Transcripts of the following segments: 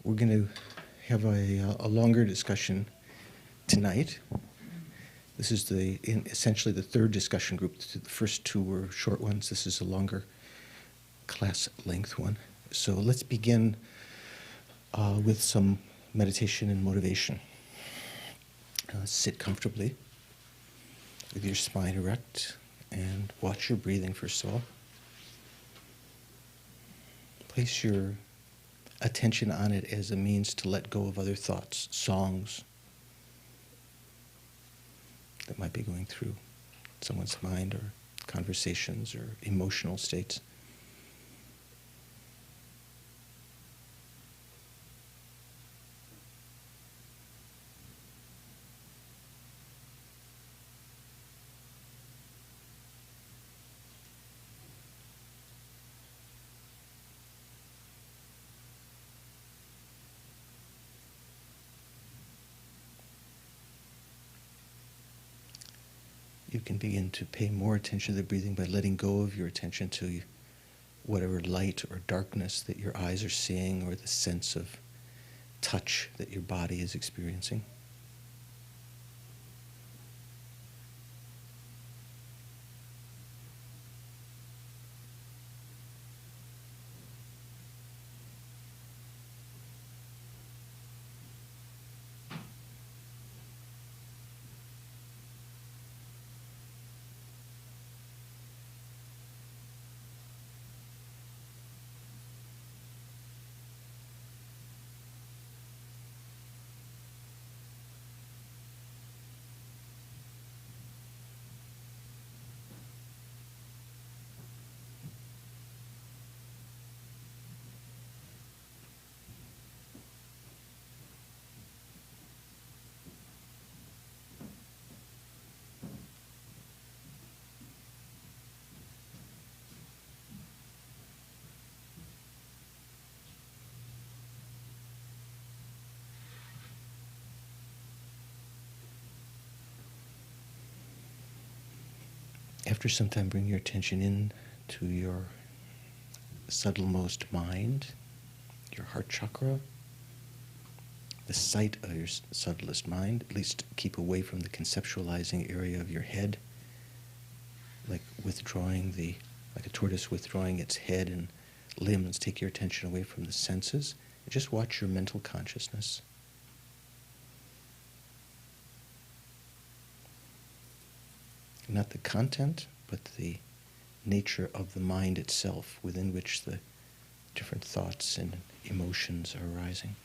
We're going to have a longer discussion tonight. This is essentially the third discussion group. The first two were short ones. This is a longer class length one. So let's begin with some meditation and motivation. Sit comfortably with your spine erect and watch your breathing first of all. Place your attention on it as a means to let go of other thoughts, songs that might be going through someone's mind, or conversations or emotional states. You can begin to pay more attention to the breathing by letting go of your attention to whatever light or darkness that your eyes are seeing, or the sense of touch that your body is experiencing. After some time, bring your attention in to your subtlemost mind, your heart chakra, the site of your subtlest mind. At least keep away from the conceptualizing area of your head, like a tortoise withdrawing its head and limbs. Take your attention away from the senses and just watch your mental consciousness. Not the content, but the nature of the mind itself, within which the different thoughts and emotions are arising.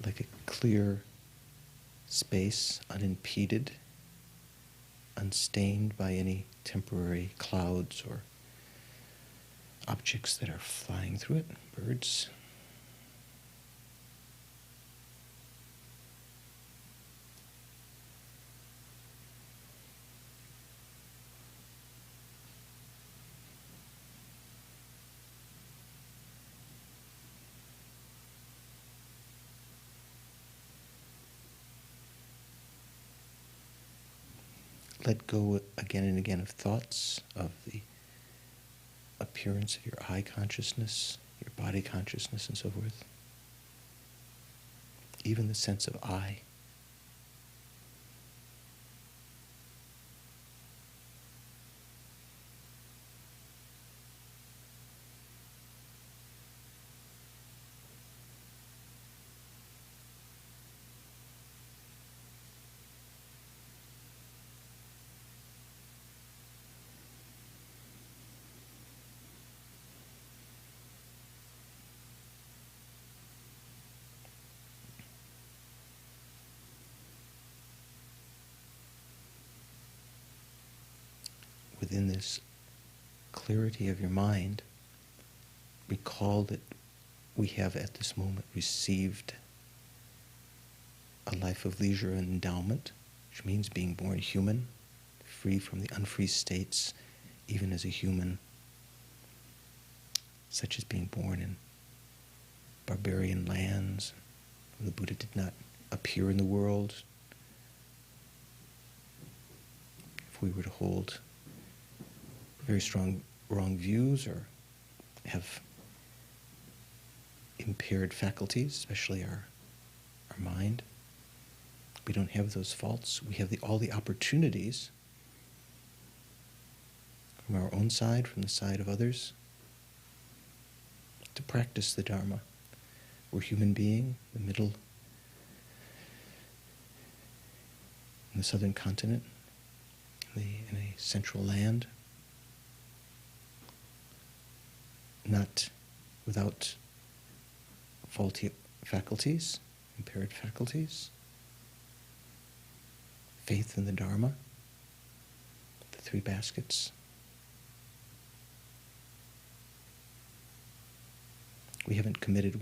Like a clear space, unimpeded, unstained by any temporary clouds or objects that are flying through it, birds. Let go again and again of thoughts, of the appearance of your eye consciousness, your body consciousness, and so forth. Even the sense of I. Within this clarity of your mind, recall that we have at this moment received a life of leisure and endowment, which means being born human, free from the unfree states, even as a human, such as being born in barbarian lands. The Buddha did not appear in the world we were to hold very strong wrong views or have impaired faculties, especially our mind. We don't have those faults. We have all the opportunities from our own side, from the side of others, to practice the Dharma. We're human being, the middle, in the southern continent, in a central land, not without faulty faculties, impaired faculties, faith in the Dharma, the three baskets. We haven't committed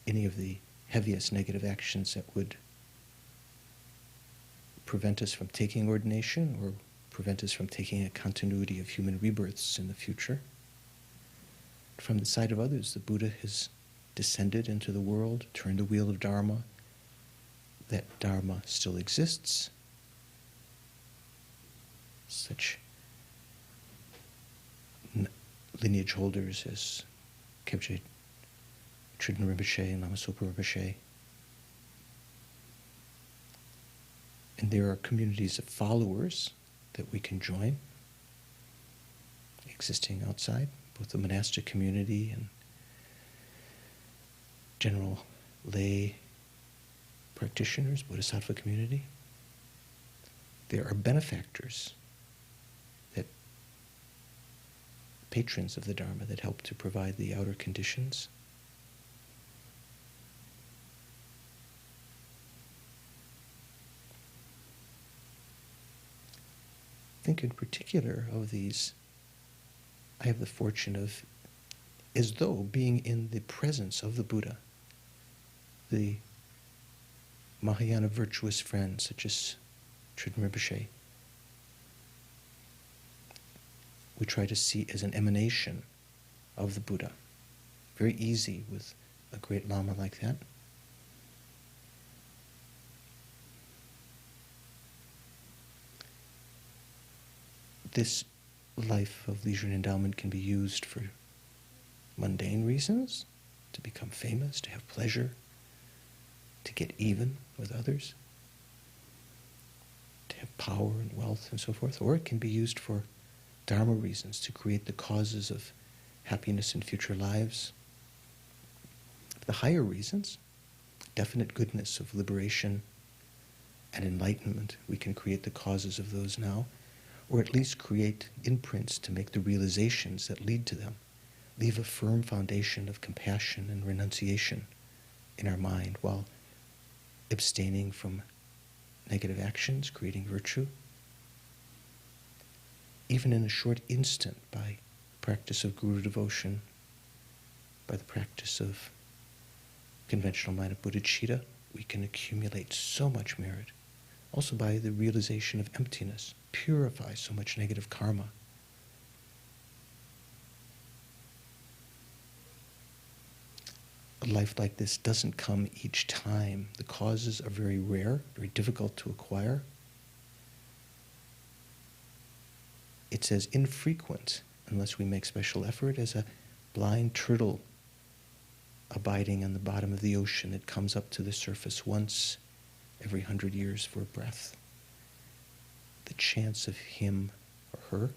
any of the heaviest negative actions that would prevent us from taking ordination or prevent us from taking a continuity of human rebirths in the future. From the side of others, the Buddha has descended into the world, turned the wheel of Dharma. That Dharma still exists. Such lineage holders as George Churinoff Rinpoche and Lama Tsong Khapa Rinpoche. And there are communities of followers that we can join, existing outside, both the monastic community and general lay practitioners, Bodhisattva community. There are benefactors, patrons of the Dharma that help to provide the outer conditions. I think in particular of these, I have the fortune of, as though being in the presence of the Buddha, the Mahayana virtuous friends such as Churinoff Rinpoche, we try to see as an emanation of the Buddha. Very easy with a great Lama like that. This life of leisure and endowment can be used for mundane reasons, to become famous, to have pleasure, to get even with others, to have power and wealth and so forth, or it can be used for Dharma reasons, to create the causes of happiness in future lives. The higher reasons, definite goodness of liberation and enlightenment, we can create the causes of those now, or at least create imprints to make the realizations that lead to them, leave a firm foundation of compassion and renunciation in our mind while abstaining from negative actions, creating virtue. Even in a short instant, by practice of guru devotion, by the practice of conventional minded bodhicitta, we can accumulate so much merit. Also by the realization of emptiness, purify so much negative karma. A life like this doesn't come each time. The causes are very rare, very difficult to acquire. It's as infrequent, unless we make special effort, as a blind turtle abiding on the bottom of the ocean that comes up to the surface once every 100 years for a breath. The chance of him or her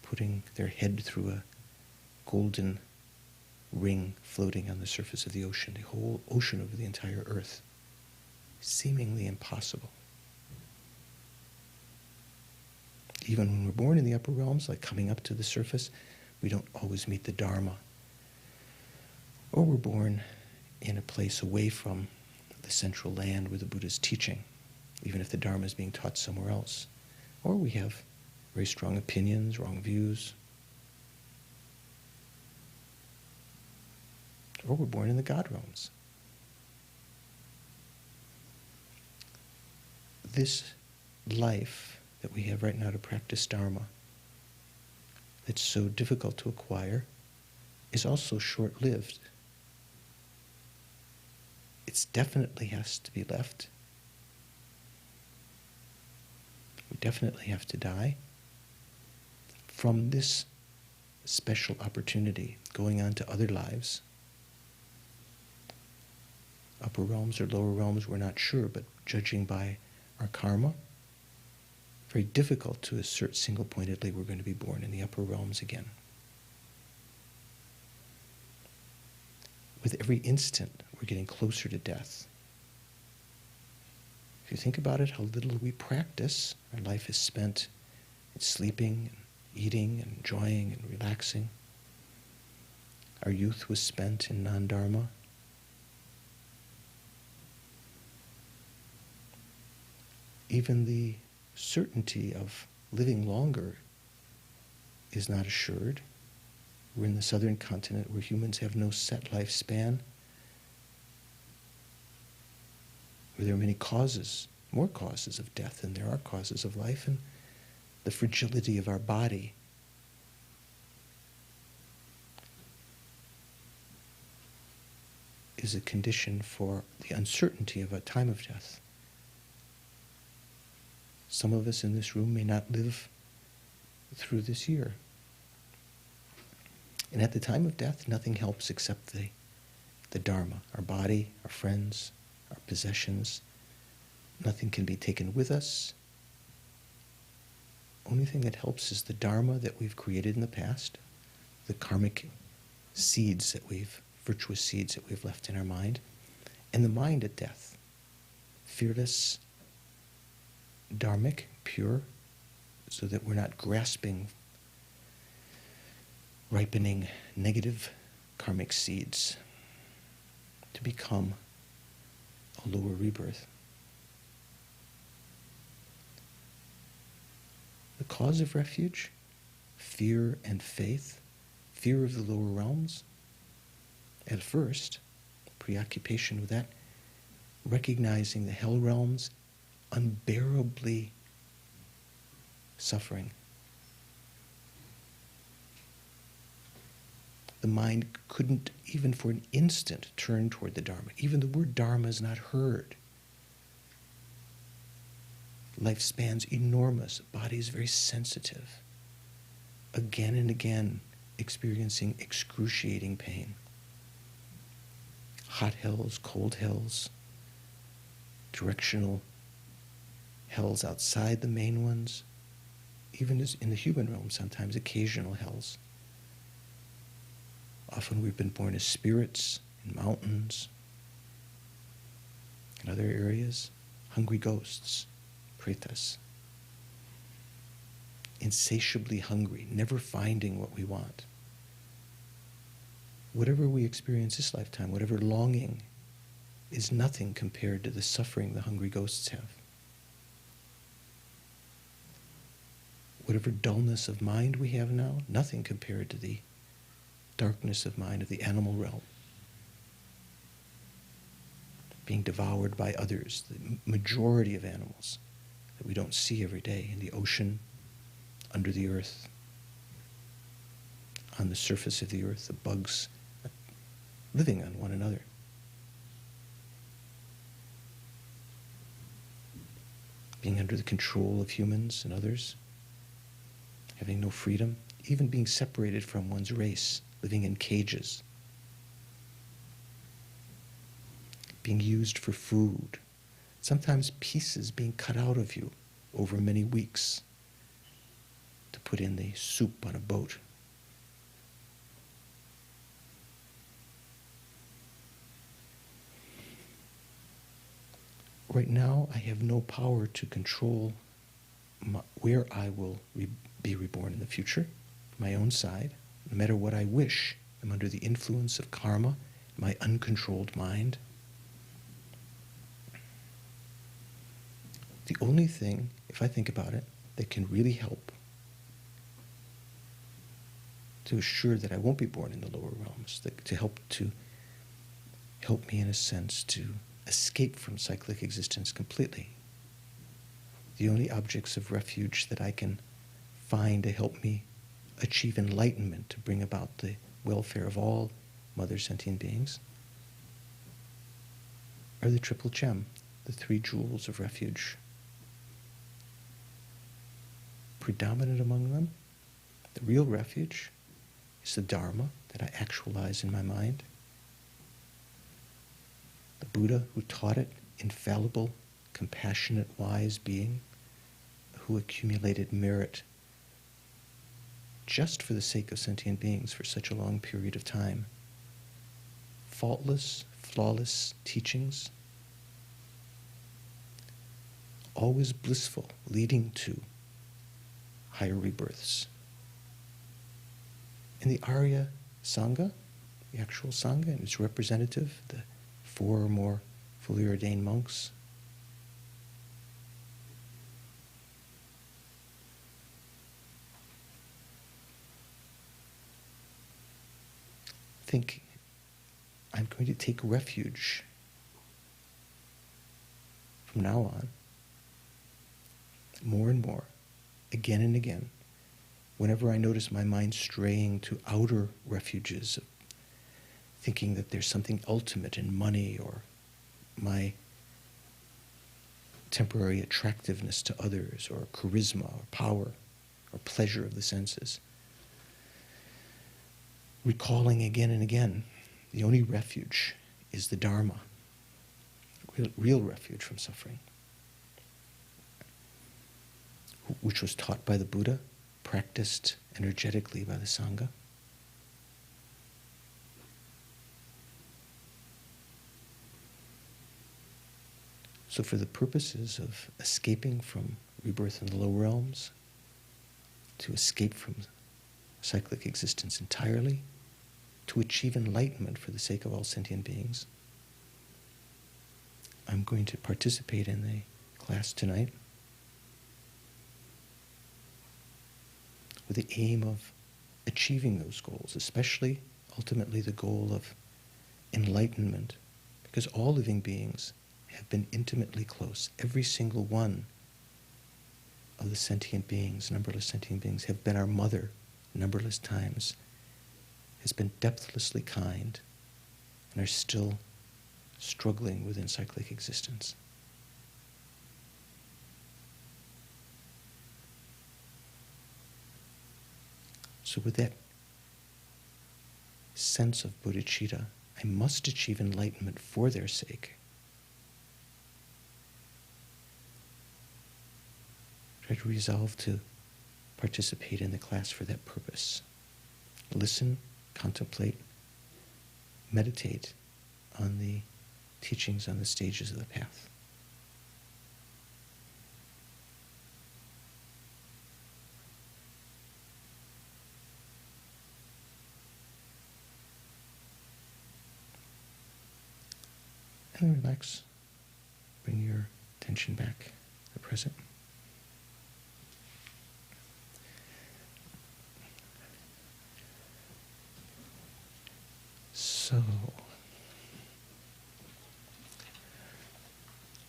putting their head through a golden ring floating on the surface of the ocean, the whole ocean over the entire earth, seemingly impossible. Even when we're born in the upper realms, like coming up to the surface, we don't always meet the Dharma. Or we're born in a place away from the central land where the Buddha is teaching, even if the Dharma is being taught somewhere else. Or we have very strong opinions, wrong views. Or we're born in the God realms. This life that we have right now to practice Dharma, that's so difficult to acquire, is also short-lived. It definitely has to be left. We definitely have to die, from this special opportunity, going on to other lives, upper realms or lower realms, we're not sure, but judging by our karma, very difficult to assert single-pointedly we're going to be born in the upper realms again. With every instant, we're getting closer to death. If you think about it, how little we practice, our life is spent in sleeping, and eating, and enjoying, and relaxing. Our youth was spent in non-dharma. Even the certainty of living longer is not assured. We're in the southern continent where humans have no set lifespan, where there are many causes, more causes of death than there are causes of life, and the fragility of our body is a condition for the uncertainty of a time of death. Some of us in this room may not live through this year. And at the time of death, nothing helps except the Dharma, our body, our friends, our possessions. Nothing can be taken with us. Only thing that helps is the Dharma that we've created in the past, the karmic seeds that virtuous seeds that we've left in our mind, and the mind at death. Fearless, dharmic, pure, so that we're not grasping ripening negative karmic seeds to become a lower rebirth. The cause of refuge, fear and faith, fear of the lower realms. At first, preoccupation with that, recognizing the hell realms, unbearably suffering. The mind couldn't even for an instant turn toward the Dharma. Even the word Dharma is not heard. Lifespan's enormous, body is very sensitive. Again and again experiencing excruciating pain. Hot hells, cold hells, directional hells outside the main ones, even as in the human realm, sometimes occasional hells. Often we've been born as spirits in mountains, in other areas, hungry ghosts, pretas, insatiably hungry, never finding what we want. Whatever we experience this lifetime, whatever longing, is nothing compared to the suffering the hungry ghosts have. Whatever dullness of mind we have now, nothing compared to the darkness of mind of the animal realm. Being devoured by others, the majority of animals that we don't see every day in the ocean, under the earth, on the surface of the earth, the bugs living on one another. Being under the control of humans and others, having no freedom, even being separated from one's race, living in cages, being used for food, sometimes pieces being cut out of you over many weeks to put in the soup on a boat. Right now, I have no power to control where I will be reborn in the future, my own side. No matter what I wish, I'm under the influence of karma, my uncontrolled mind. The only thing, if I think about it, that can really help to assure that I won't be born in the lower realms, to help me in a sense to escape from cyclic existence completely. The only objects of refuge that I can find to help me achieve enlightenment, to bring about the welfare of all mother sentient beings, are the triple gem, the three jewels of refuge. predominant among them, the real refuge, is the Dharma that I actualize in my mind. The Buddha who taught it, infallible, compassionate, wise being, who accumulated merit just for the sake of sentient beings for such a long period of time. Faultless, flawless teachings, always blissful, leading to higher rebirths. And the Arya Sangha, the actual Sangha, and its representative, the 4 or more fully ordained monks, think I'm going to take refuge from now on, more and more, again and again, whenever I notice my mind straying to outer refuges, of thinking that there's something ultimate in money or my temporary attractiveness to others or charisma or power or pleasure of the senses. Recalling again and again, the only refuge is the Dharma, real refuge from suffering, which was taught by the Buddha, practiced energetically by the Sangha. So for the purposes of escaping from rebirth in the lower realms, to escape from cyclic existence entirely, to achieve enlightenment for the sake of all sentient beings, I'm going to participate in the class tonight with the aim of achieving those goals, especially ultimately the goal of enlightenment, because all living beings have been intimately close. Every single one of the sentient beings, numberless sentient beings, have been our mother numberless times, has been depthlessly kind, and are still struggling within cyclic existence. So with that sense of bodhicitta, I must achieve enlightenment for their sake. Try to resolve to participate in the class for that purpose. Listen, contemplate, meditate on the teachings on the stages of the path. And then relax. Bring your attention back to the present. So,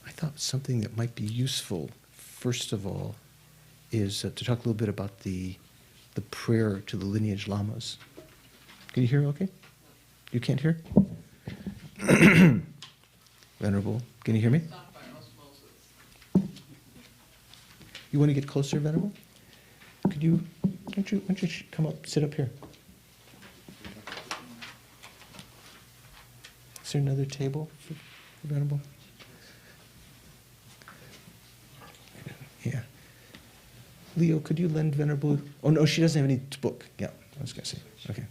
I thought something that might be useful, first of all, is to talk a little bit about the prayer to the lineage lamas. Can you hear okay? You can't hear? Venerable, can you hear me? You want to get closer, Venerable? Why don't you come up, sit up here? Is there another table for Venerable? Yeah. Leo, could you lend Venerable? Oh no, she doesn't have any book. Yeah, I was going to say. Okay.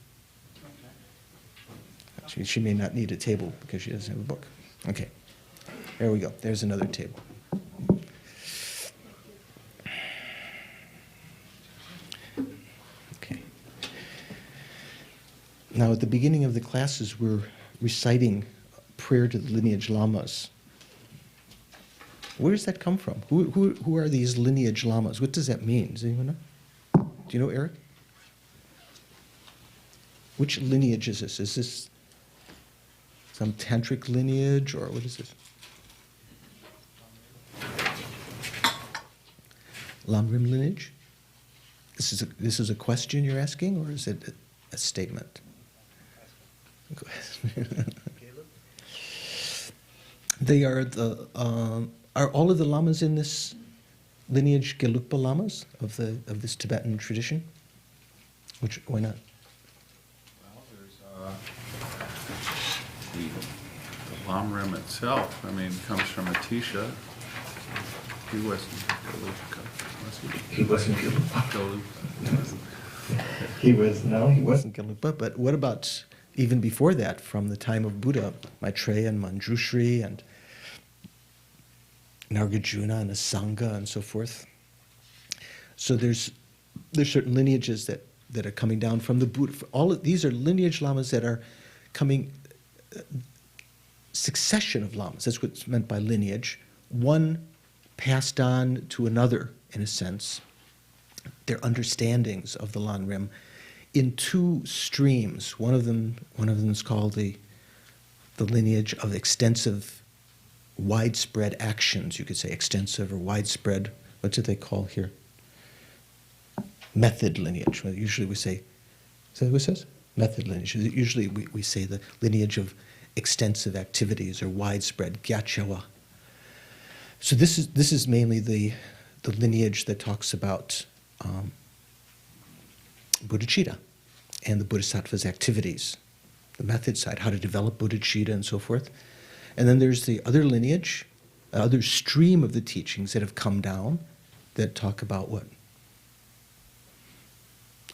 She may not need a table because she doesn't have a book. Okay. There we go. There's another table. Okay. Now, at the beginning of the classes, we're reciting prayer to the lineage lamas. Where does that come from? Who are these lineage lamas? What does that mean? Does anyone know? Do you know, Eric? Which lineage is this? Is this some tantric lineage, or what is this? Lam Rim lineage? This is a question you're asking, or is it a statement? They are are all of the lamas in this lineage Gelugpa Lamas of this Tibetan tradition? Why not? Well, there's the Lam Rim itself. I mean, comes from Atisha. He wasn't Gelugpa, was he? He wasn't Gelugpa. Gelugpa. He wasn't Gelugpa. But what about even before that, from the time of Buddha, Maitreya and Manjushri and Nagarjuna and Asanga and so forth? So there's certain lineages that are coming down from the Buddha. All of these are lineage lamas that are coming, succession of lamas. That's what's meant by lineage. One passed on to another, in a sense, their understandings of the Lam Rim in two streams. One of them is called the lineage of extensive, widespread actions. You could say extensive or widespread. What do they call here? Method lineage. Well, usually we say, is that what it says? Method lineage. Usually we say the lineage of extensive activities or widespread, gyatjawa. So this is mainly the lineage that talks about bodhicitta and the bodhisattva's activities, the method side, how to develop bodhicitta and so forth. And then there's the other lineage, other stream of the teachings that have come down that talk about what?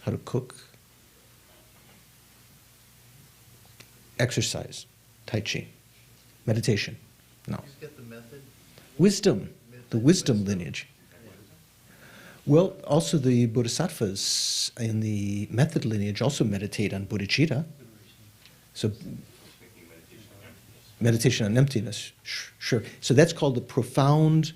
How to cook, exercise, tai chi, meditation. No. Get the method. Wisdom, the wisdom lineage. Well, also the bodhisattvas in the method lineage also meditate on bodhicitta. So meditation on emptiness, sure. So that's called the profound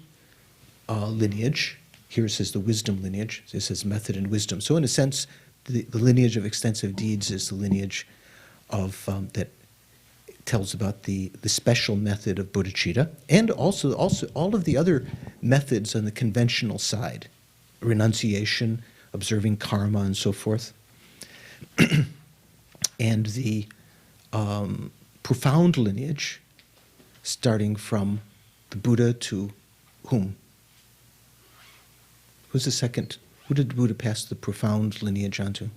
lineage. Here it says the wisdom lineage. It says method and wisdom. So in a sense, the lineage of extensive deeds is the lineage of that tells about the special method of bodhicitta, and also all of the other methods on the conventional side, renunciation, observing karma, and so forth. And the profound lineage, starting from the Buddha to whom? Who's the second? Who did Buddha pass the profound lineage on to?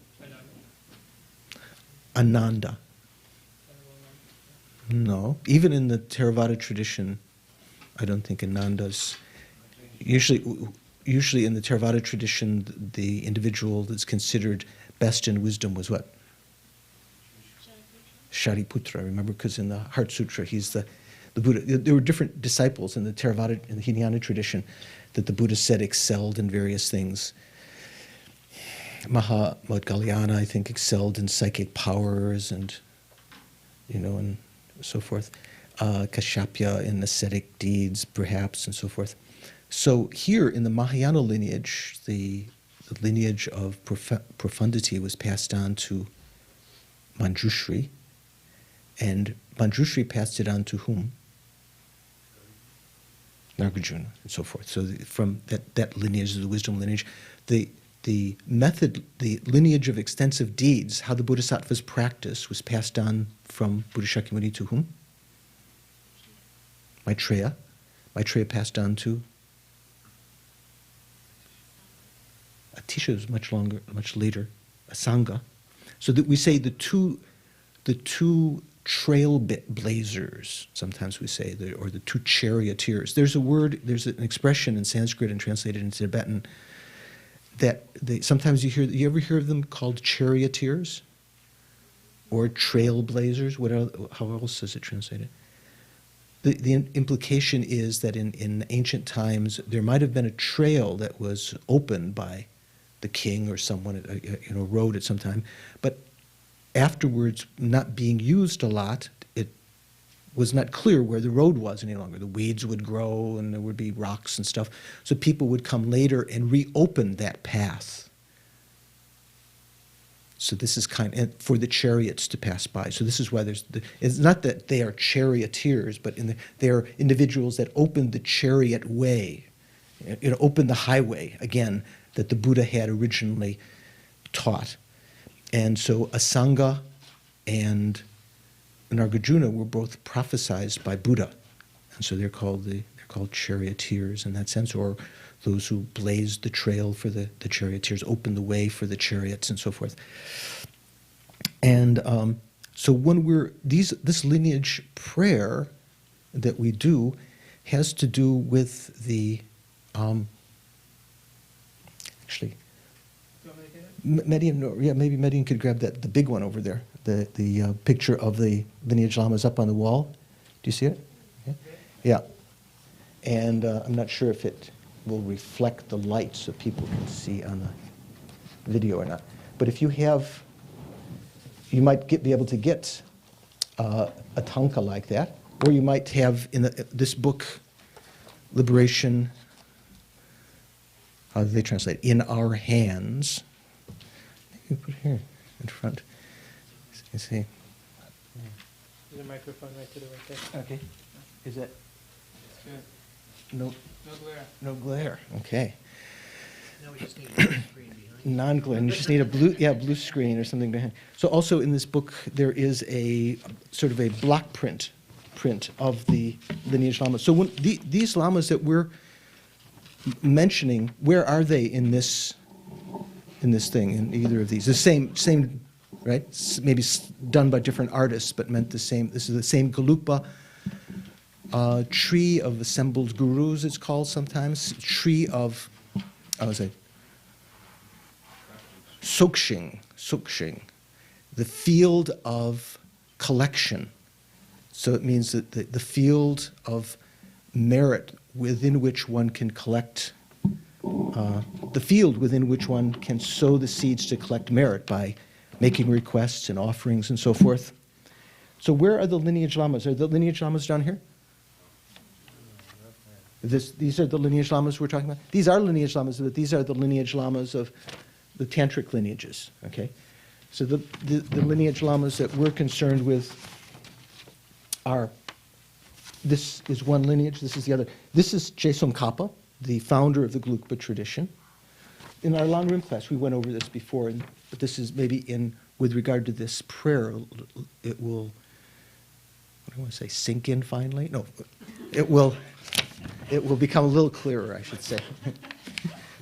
Ananda. No. Even in the Theravada tradition, I don't think Ananda's. Usually in the Theravada tradition, the individual that's considered best in wisdom was what? Shariputra. Remember, because in the Heart Sutra, he's the Buddha. There were different disciples in the Theravada, in the Hinayana tradition, that the Buddha said excelled in various things. Moudgalyana, I think, excelled in psychic powers and so forth. Kashyapya in ascetic deeds, perhaps, and so forth. So here in the Mahayana lineage, the lineage of profundity was passed on to Manjushri, and Manjushri passed it on to whom? Nagarjuna, and so forth. So from that lineage, the wisdom lineage, the method, the lineage of extensive deeds, how the Bodhisattva's practice was passed on from Buddha Shakyamuni to whom? Maitreya. Maitreya passed on to Atisha is much later, Asanga. So that we say the two trailblazers, sometimes we say, or the two charioteers. There's an expression in Sanskrit and translated into Tibetan that sometimes you ever hear of them called charioteers or trailblazers? How else is it translated? The implication is that in ancient times there might have been a trail that was opened by the king or someone, rode at some time, but afterwards not being used a lot, it was not clear where the road was any longer. The weeds would grow and there would be rocks and stuff. So people would come later and reopen that path. So this is for the chariots to pass by. So this is why it's not that they are charioteers, but they are individuals that opened the chariot way, opened the highway, again, that the Buddha had originally taught. And so Asanga and Nagarjuna were both prophesized by Buddha. And so they're called the called charioteers in that sense, or those who blazed the trail for the charioteers, opened the way for the chariots and so forth. And so when this lineage prayer that we do has to do with the, actually, maybe Median could grab the big one over there, the picture of the lineage lamas up on the wall. Do you see it? Yeah. And I'm not sure if it will reflect the light so people can see on the video or not. But if you have, you might be able to get a tanka like that, or you might have in this book, Liberation, how do they translate? In Our Hands. You put it here in front. You see. There's a microphone right to the right there. Okay. Is that? It's good. No. No glare. No glare. Okay. Now we just need a screen behind. Non-glare. You just need a blue screen or something behind. So also in this book there is a sort of a block print of the lineage lamas. So when these lamas that we're mentioning, where are they in this thing, in either of these? The same, right? Maybe done by different artists, but meant the same. This is the same Galupa tree of assembled gurus, it's called sometimes. Tree of, how is it? Soquel, the field of collection. So it means that the field of merit within which one can collect, the field within which one can sow the seeds to collect merit by making requests and offerings and so forth. So where are the lineage lamas? Are the lineage lamas down here? These are the lineage lamas we're talking about? These are lineage lamas, but these are the lineage lamas of the tantric lineages, okay? So the lineage lamas that we're concerned with are, this is one lineage, this is the other. This is Tsong Khapa, the founder of the Gelugpa tradition. In our Lam Rim class, we went over this before, but this is maybe with regard to this prayer, it will, what do I want to say, sink in finally? No, it will become a little clearer, I should say.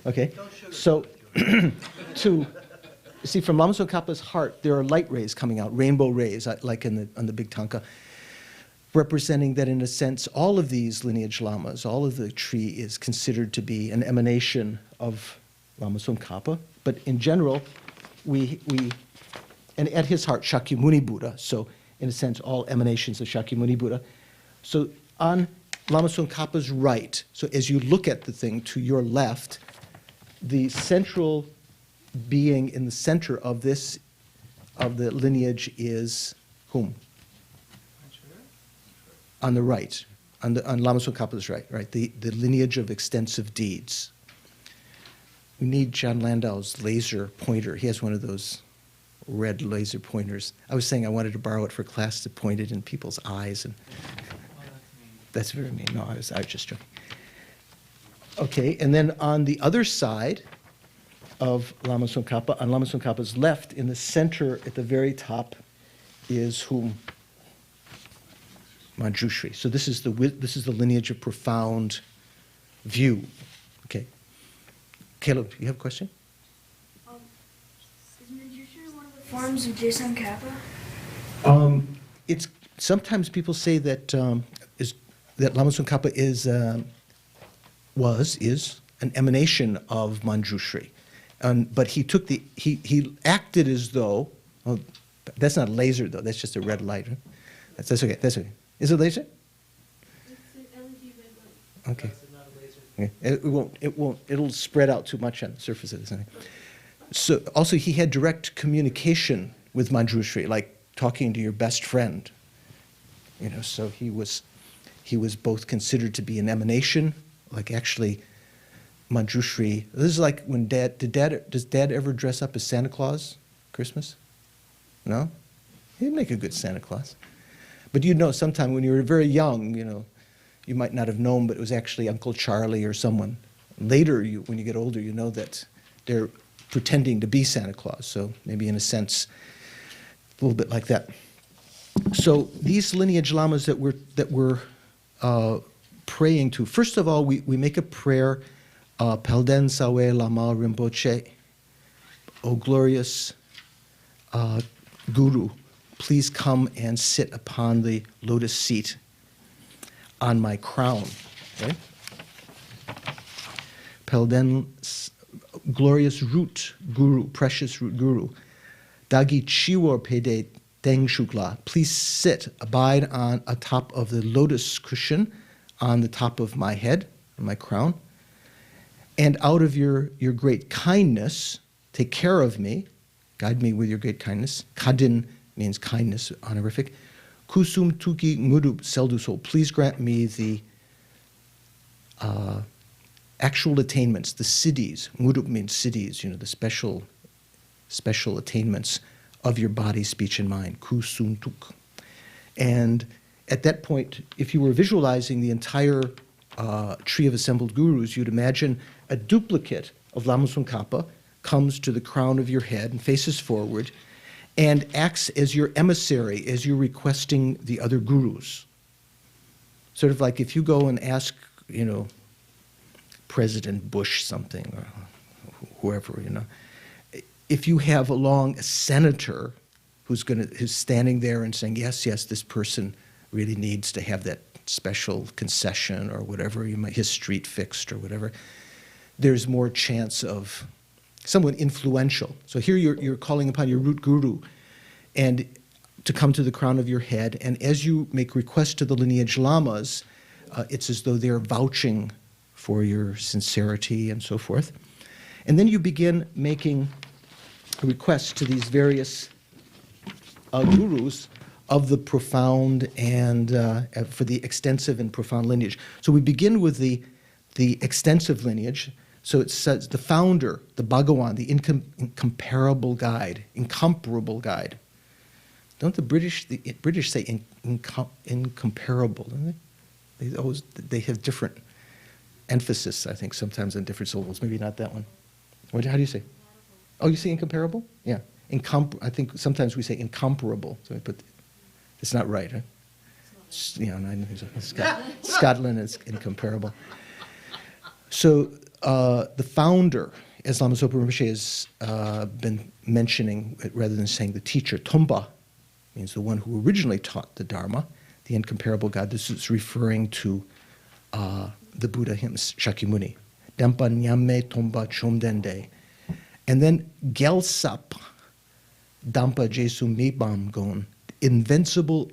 Okay, so see, from Lama Tsong Khapa's heart, there are light rays coming out, rainbow rays, like on the big tanka, representing that, in a sense, all of these lineage lamas, all of the tree is considered to be an emanation of Lama Tsong Khapa. But in general, and at his heart, Shakyamuni Buddha, so in a sense, all emanations of Shakyamuni Buddha. So on Lama Tsong Khapa's right, so as you look at the thing to your left, the central being in the center of the lineage is whom? On the right, on Lama Tsong Khapa's right, the lineage of extensive deeds. We need John Landau's laser pointer. He has one of those red laser pointers. I was saying I wanted to borrow it for class to point it in people's eyes, and that's very mean. No, I was just joking. Okay, and then on the other side of Lama Tsong Khapa, on Lama Tsong Khapa's left, in the center at the very top, is whom? Manjushri. So this is the lineage of profound view. Okay. Caleb, you have a question? Is Manjushri one of the forms of Tsong Khapa? It's sometimes people say that that Lama Tsong Khapa is an emanation of Manjushri, but he acted as though. Oh, that's not a laser though. That's just a red light. Huh? That's okay. That's okay. Is it a laser? It's an LED red light. Okay. It's not a laser. Okay. It won't. It'll spread out too much on the surface of this thing. So also he had direct communication with Manjushri, like talking to your best friend. You know, so he was both considered to be an emanation, like actually Manjushri. This is like when does Dad ever dress up as Santa Claus Christmas? No? He'd make a good Santa Claus. But you'd know sometime when you were very young, you know, you might not have known, but it was actually Uncle Charlie or someone. Later, when you get older, you know that they're pretending to be Santa Claus. So maybe in a sense, a little bit like that. So these lineage lamas that we're praying to. First of all, we make a prayer, Pelden Sawe Lama Rinpoche, O glorious Guru, please come and sit upon the lotus seat on my crown. Okay? Pelden, glorious root Guru, precious root Guru. Dagi Chiwar Pede Deng Shukla, please sit, abide on atop of the lotus cushion on the top of my head, on my crown. And out of your great kindness, take care of me, guide me with your great kindness. Kadin means kindness, honorific. Kusum Tuki Ngudup Selduso, please grant me the actual attainments, the siddhis. Ngudup means siddhis, the special attainments of your body, speech, and mind. Kusum Tuk. And at that point, if you were visualizing the entire tree of assembled gurus, you'd imagine a duplicate of Lama Tsong Khapa comes to the crown of your head and faces forward and acts as your emissary as you're requesting the other gurus. Sort of like if you go and ask, President Bush something, or whoever, if you have along a senator who's standing there and saying, yes, this person really needs to have that special concession or whatever, his street fixed or whatever, there's more chance of someone influential. So here you're calling upon your root guru and to come to the crown of your head, and as you make requests to the lineage lamas, it's as though they're vouching for your sincerity and so forth. And then you begin making requests to these various gurus of the profound and for the extensive and profound lineage. So we begin with the extensive lineage. So it says the founder, the Bhagawan, the incomparable guide, incomparable guide. Don't the British say incomparable, don't they? They have different emphasis, I think, sometimes on different syllables. Maybe not that one. How do you say? Oh, you say incomparable? Yeah. I think sometimes we say incomparable. So it's not right, huh? Scotland is incomparable. So the founder, as Lama Zopa Rinpoche has been mentioning, rather than saying the teacher, Tomba means the one who originally taught the Dharma, the incomparable God. This is referring to the Buddha hymns, Shakyamuni. Dampa Nyame Tomba Chomdende. And then Gelsap Dampa Jesu Mebam Gon. Invincible,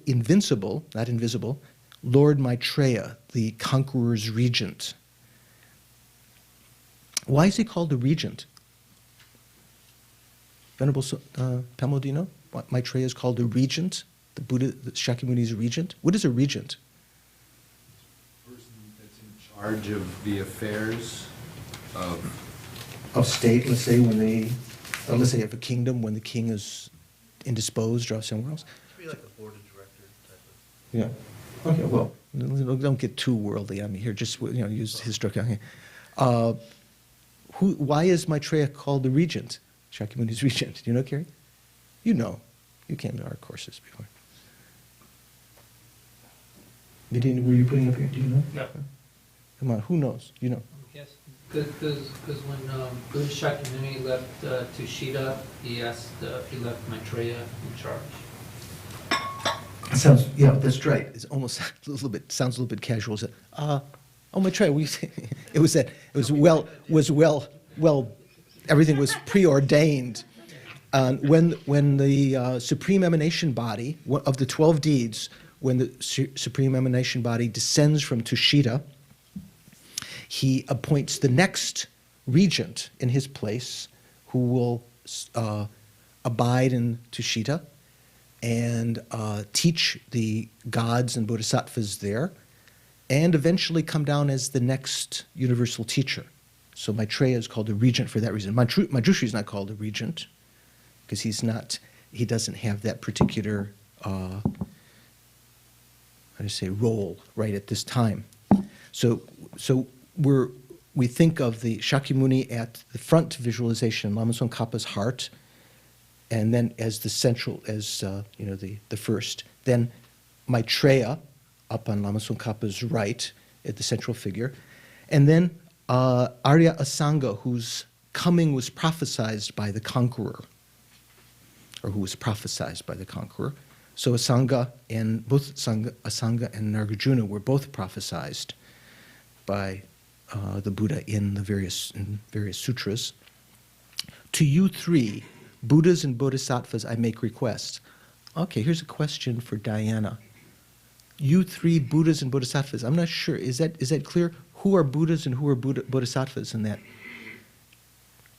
not invisible, Lord Maitreya, the conqueror's regent. Why is he called the regent? Venerable Pemo, do you know? Maitreya is called the regent, the Buddha, the Shakyamuni's regent. What is a regent? Person that's in charge of the affairs of state, let's say let's say of a kingdom when the king is indisposed or somewhere else. Be like a board of directors type of. Yeah. Okay. Well, don't get too worldly. I mean, here, just use historical. Why is Maitreya called the regent? Shakyamuni's regent. Do you know, Carrie? You know. You came to our courses before. Were you putting up here? Do you know? No. Come on. Who knows? You know. Yes, because when Buddha Shakyamuni left Tushita, he asked if he left Maitreya in charge. That's right. It's almost sounds a little bit casual. Maitreya, everything was preordained. When the Supreme Emanation Body, of the 12 deeds, when the Supreme Emanation Body descends from Tushita, he appoints the next regent in his place who will abide in Tushita and teach the gods and bodhisattvas there, and eventually come down as the next universal teacher. So Maitreya is called the regent for that reason. Manjushri is not called a regent because he doesn't have that particular, role right at this time. So we think of the Shakyamuni at the front visualization, Lama Tsong Khapa's heart, and then as the central, the first. Then Maitreya up on Lama Tsong Khapa's right, at the central figure. And then Arya Asanga, whose coming was prophesied by the conqueror, or who was prophesied by the conqueror. So Asanga and Asanga and Nagarjuna were both prophesied by the Buddha in various sutras. To you three, Buddhas and Bodhisattvas, I make request. Okay, here's a question for Diana. You three Buddhas and Bodhisattvas, I'm not sure, is that clear? Who are Buddhas and who are Bodhisattvas in that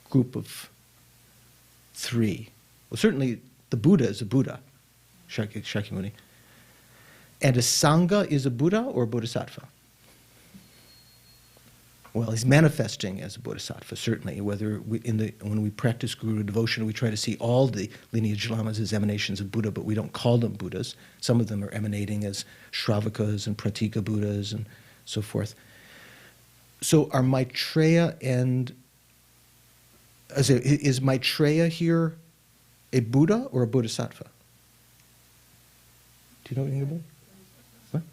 group of three? Well, certainly the Buddha is a Buddha, Shakyamuni. And a Sangha is a Buddha or a Bodhisattva? Well, he's manifesting as a Bodhisattva, certainly. When we practice Guru devotion, we try to see all the lineage lamas as emanations of Buddha, but we don't call them Buddhas. Some of them are emanating as Shravakas and Pratika Buddhas and so forth. So are Maitreya is Maitreya here a Buddha or a Bodhisattva? Do you know anything about it? What?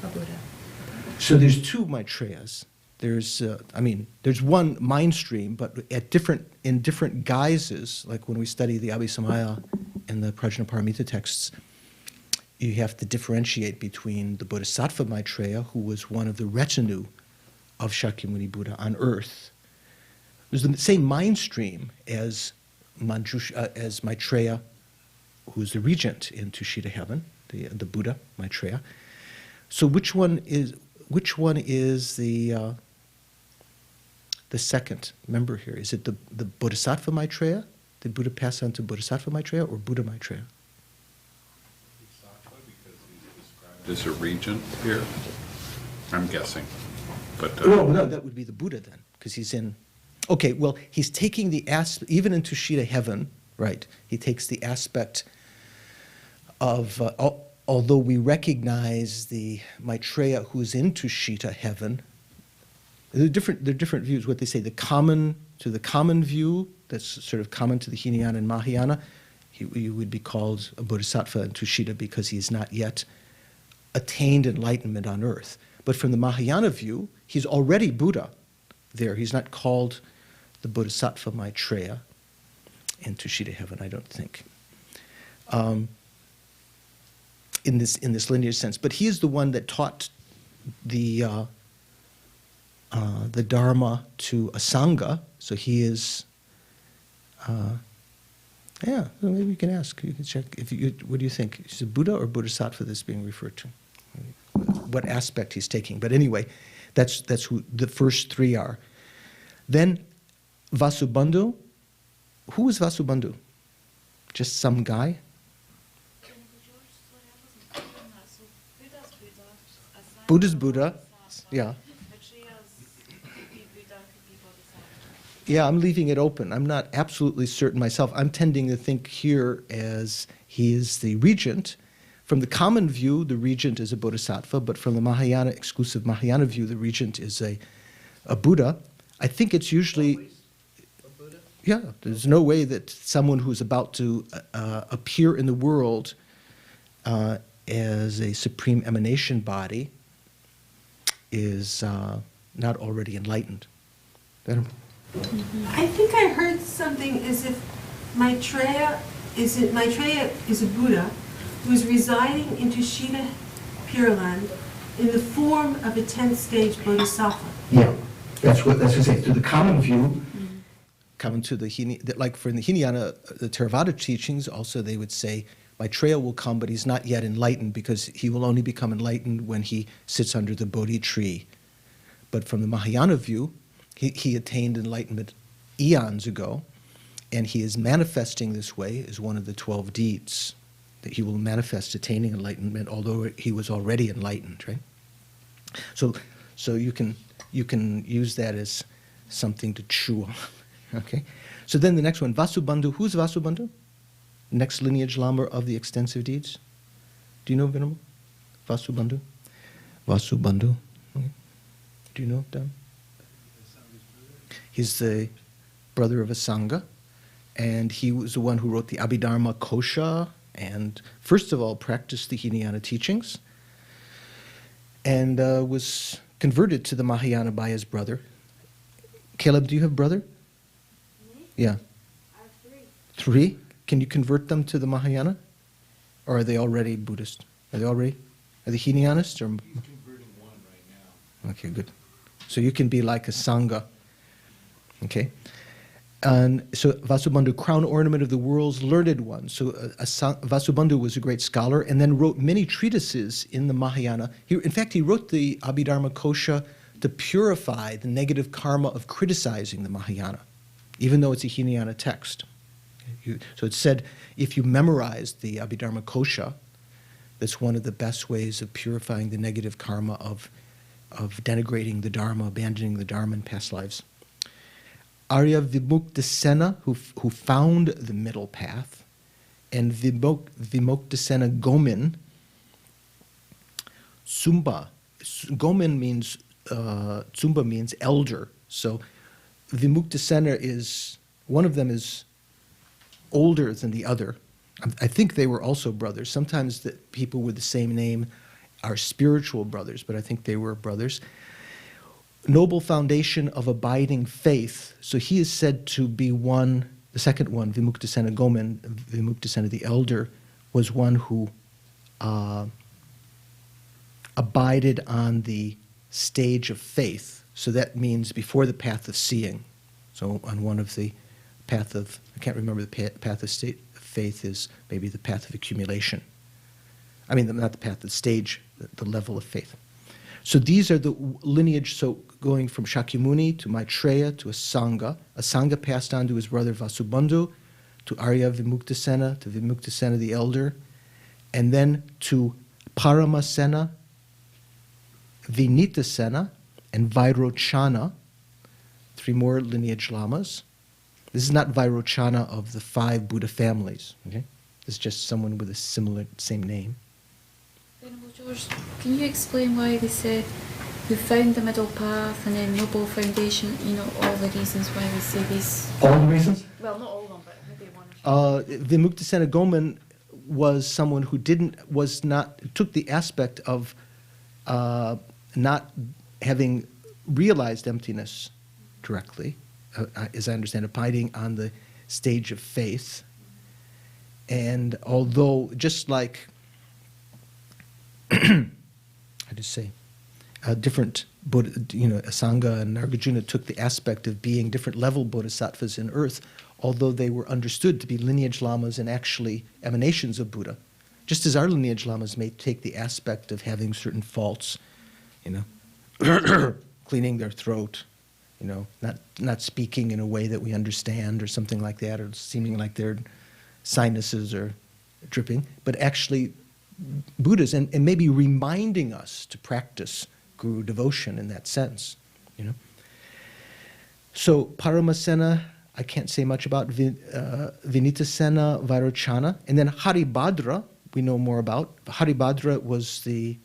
A Buddha. So there's two Maitreyas. There's one mind stream, but in different guises. Like when we study the Abhisamaya and the Prajnaparamita texts, you have to differentiate between the Bodhisattva Maitreya, who was one of the retinue of Shakyamuni Buddha on earth. There's the same mind stream as Maitreya, who's the regent in Tushita heaven, the Buddha Maitreya. So which one is the second member here? Is it the Bodhisattva Maitreya? Did Buddha pass on to Bodhisattva Maitreya or Buddha Maitreya? Is a regent here? I'm guessing. But No, that would be the Buddha then, because he's in. Okay, well, he's taking the aspect, even in Tushita heaven, right? He takes the aspect of, although we recognize the Maitreya who's in Tushita heaven, there are different views. What they say, the common view, that's sort of common to the Hinayana and Mahayana, he would be called a Bodhisattva in Tushita because he has not yet attained enlightenment on earth. But from the Mahayana view, he's already Buddha there. He's not called the Bodhisattva Maitreya in Tushita heaven, I don't think, in this linear sense. But he is the one that taught the Dharma to Asanga. So he is, yeah. So maybe you can ask. You can check. What do you think? Is it Buddha or Bodhisattva that's being referred to? What aspect he's taking? But anyway, that's who the first three are. Then Vasubandhu. Who is Vasubandhu? Just some guy? Buddha's Buddha. Yeah. Yeah, I'm leaving it open. I'm not absolutely certain myself. I'm tending to think here as he is the regent. From the common view, the regent is a bodhisattva, but from the Mahayana, exclusive Mahayana view, the regent is a Buddha. I think it's usually... Always a Buddha? Yeah, there's no way that someone who's about to appear in the world as a supreme emanation body is not already enlightened. I think I heard something as if Maitreya is a Buddha who is residing in Tushita Pure Land in the form of a 10th stage bodhisattva. Yeah, that's what I say. To the common view, common to like for the Hinayana, the Theravada teachings, also they would say Maitreya will come, but he's not yet enlightened because he will only become enlightened when he sits under the Bodhi tree. But from the Mahayana view, he attained enlightenment eons ago, and he is manifesting this way as one of the 12 deeds, that he will manifest attaining enlightenment, although he was already enlightened, right? So you can use that as something to chew on, okay? So then the next one, Vasubandhu. Who's Vasubandhu? Next lineage lama of the extensive deeds. Do you know Venerable? Vasubandhu? Vasubandhu. Okay. Do you know Dan? He's the brother of Asanga, and he was the one who wrote the Abhidharma Kosha, and first of all practiced the Hinayana teachings, and was converted to the Mahayana by his brother. Caleb, do you have a brother? Me? Yeah. I have 3. 3? Can you convert them to the Mahayana? Or are they already Buddhist? Are they Hinayanist? Or? He's converting one right now. Okay, good. So you can be like a Sangha. Okay? And so Vasubandhu, crown ornament of the world's learned one. So Vasubandhu was a great scholar and then wrote many treatises in the Mahayana. In fact, he wrote the Abhidharma Kosha to purify the negative karma of criticizing the Mahayana, even though it's a Hinayana text. So it's said if you memorize the Abhidharma Kosha, that's one of the best ways of purifying the negative karma of denigrating the Dharma, abandoning the Dharma in past lives. Arya Vimuktasena, who found the middle path, and Vimuktasena Gomin, Sumba. Gomin means, Tsumba means elder. So Vimuktasena is, one of them is older than the other. I think they were also brothers. Sometimes the people with the same name are spiritual brothers, but I think they were brothers. Noble foundation of abiding faith. So he is said to be one, the second one, Vimuktasena Gomin, Vimuktasena the elder, was one who abided on the stage of faith. So that means before the path of seeing. So on one of the path of, I can't remember the path of faith is maybe the path of accumulation. I mean, not the path, the stage, the level of faith. So these are the lineage, so going from Shakyamuni to Maitreya to a Sangha passed on to his brother Vasubandhu, to Arya Vimuktasena, to Vimuktasena the elder, and then to Paramasena, Vinitasena, and Vairochana, 3 more lineage lamas. This is not Vairochana of the 5 Buddha families. Okay? This is just someone with a same name. Venerable George, can you explain why they said who found the middle path and then noble foundation, all the reasons why they say these? All the reasons? Well, not all of them, but maybe one or two. Vimuktasena Gomin was someone who took the aspect of not having realized emptiness directly, as I understand, abiding on the stage of faith. And although, just like, I just say, different Buddha, Asanga and Nagarjuna took the aspect of being different level bodhisattvas in earth, although they were understood to be lineage lamas and actually emanations of Buddha. Just as our lineage lamas may take the aspect of having certain faults, cleaning their throat, not speaking in a way that we understand or something like that, or seeming like their sinuses are dripping, but actually Buddhas, and maybe reminding us to practice guru devotion in that sense, So Paramasena, I can't say much about. Vinitasena, Vairochana, and then Haribhadra, we know more about. Haribhadra was the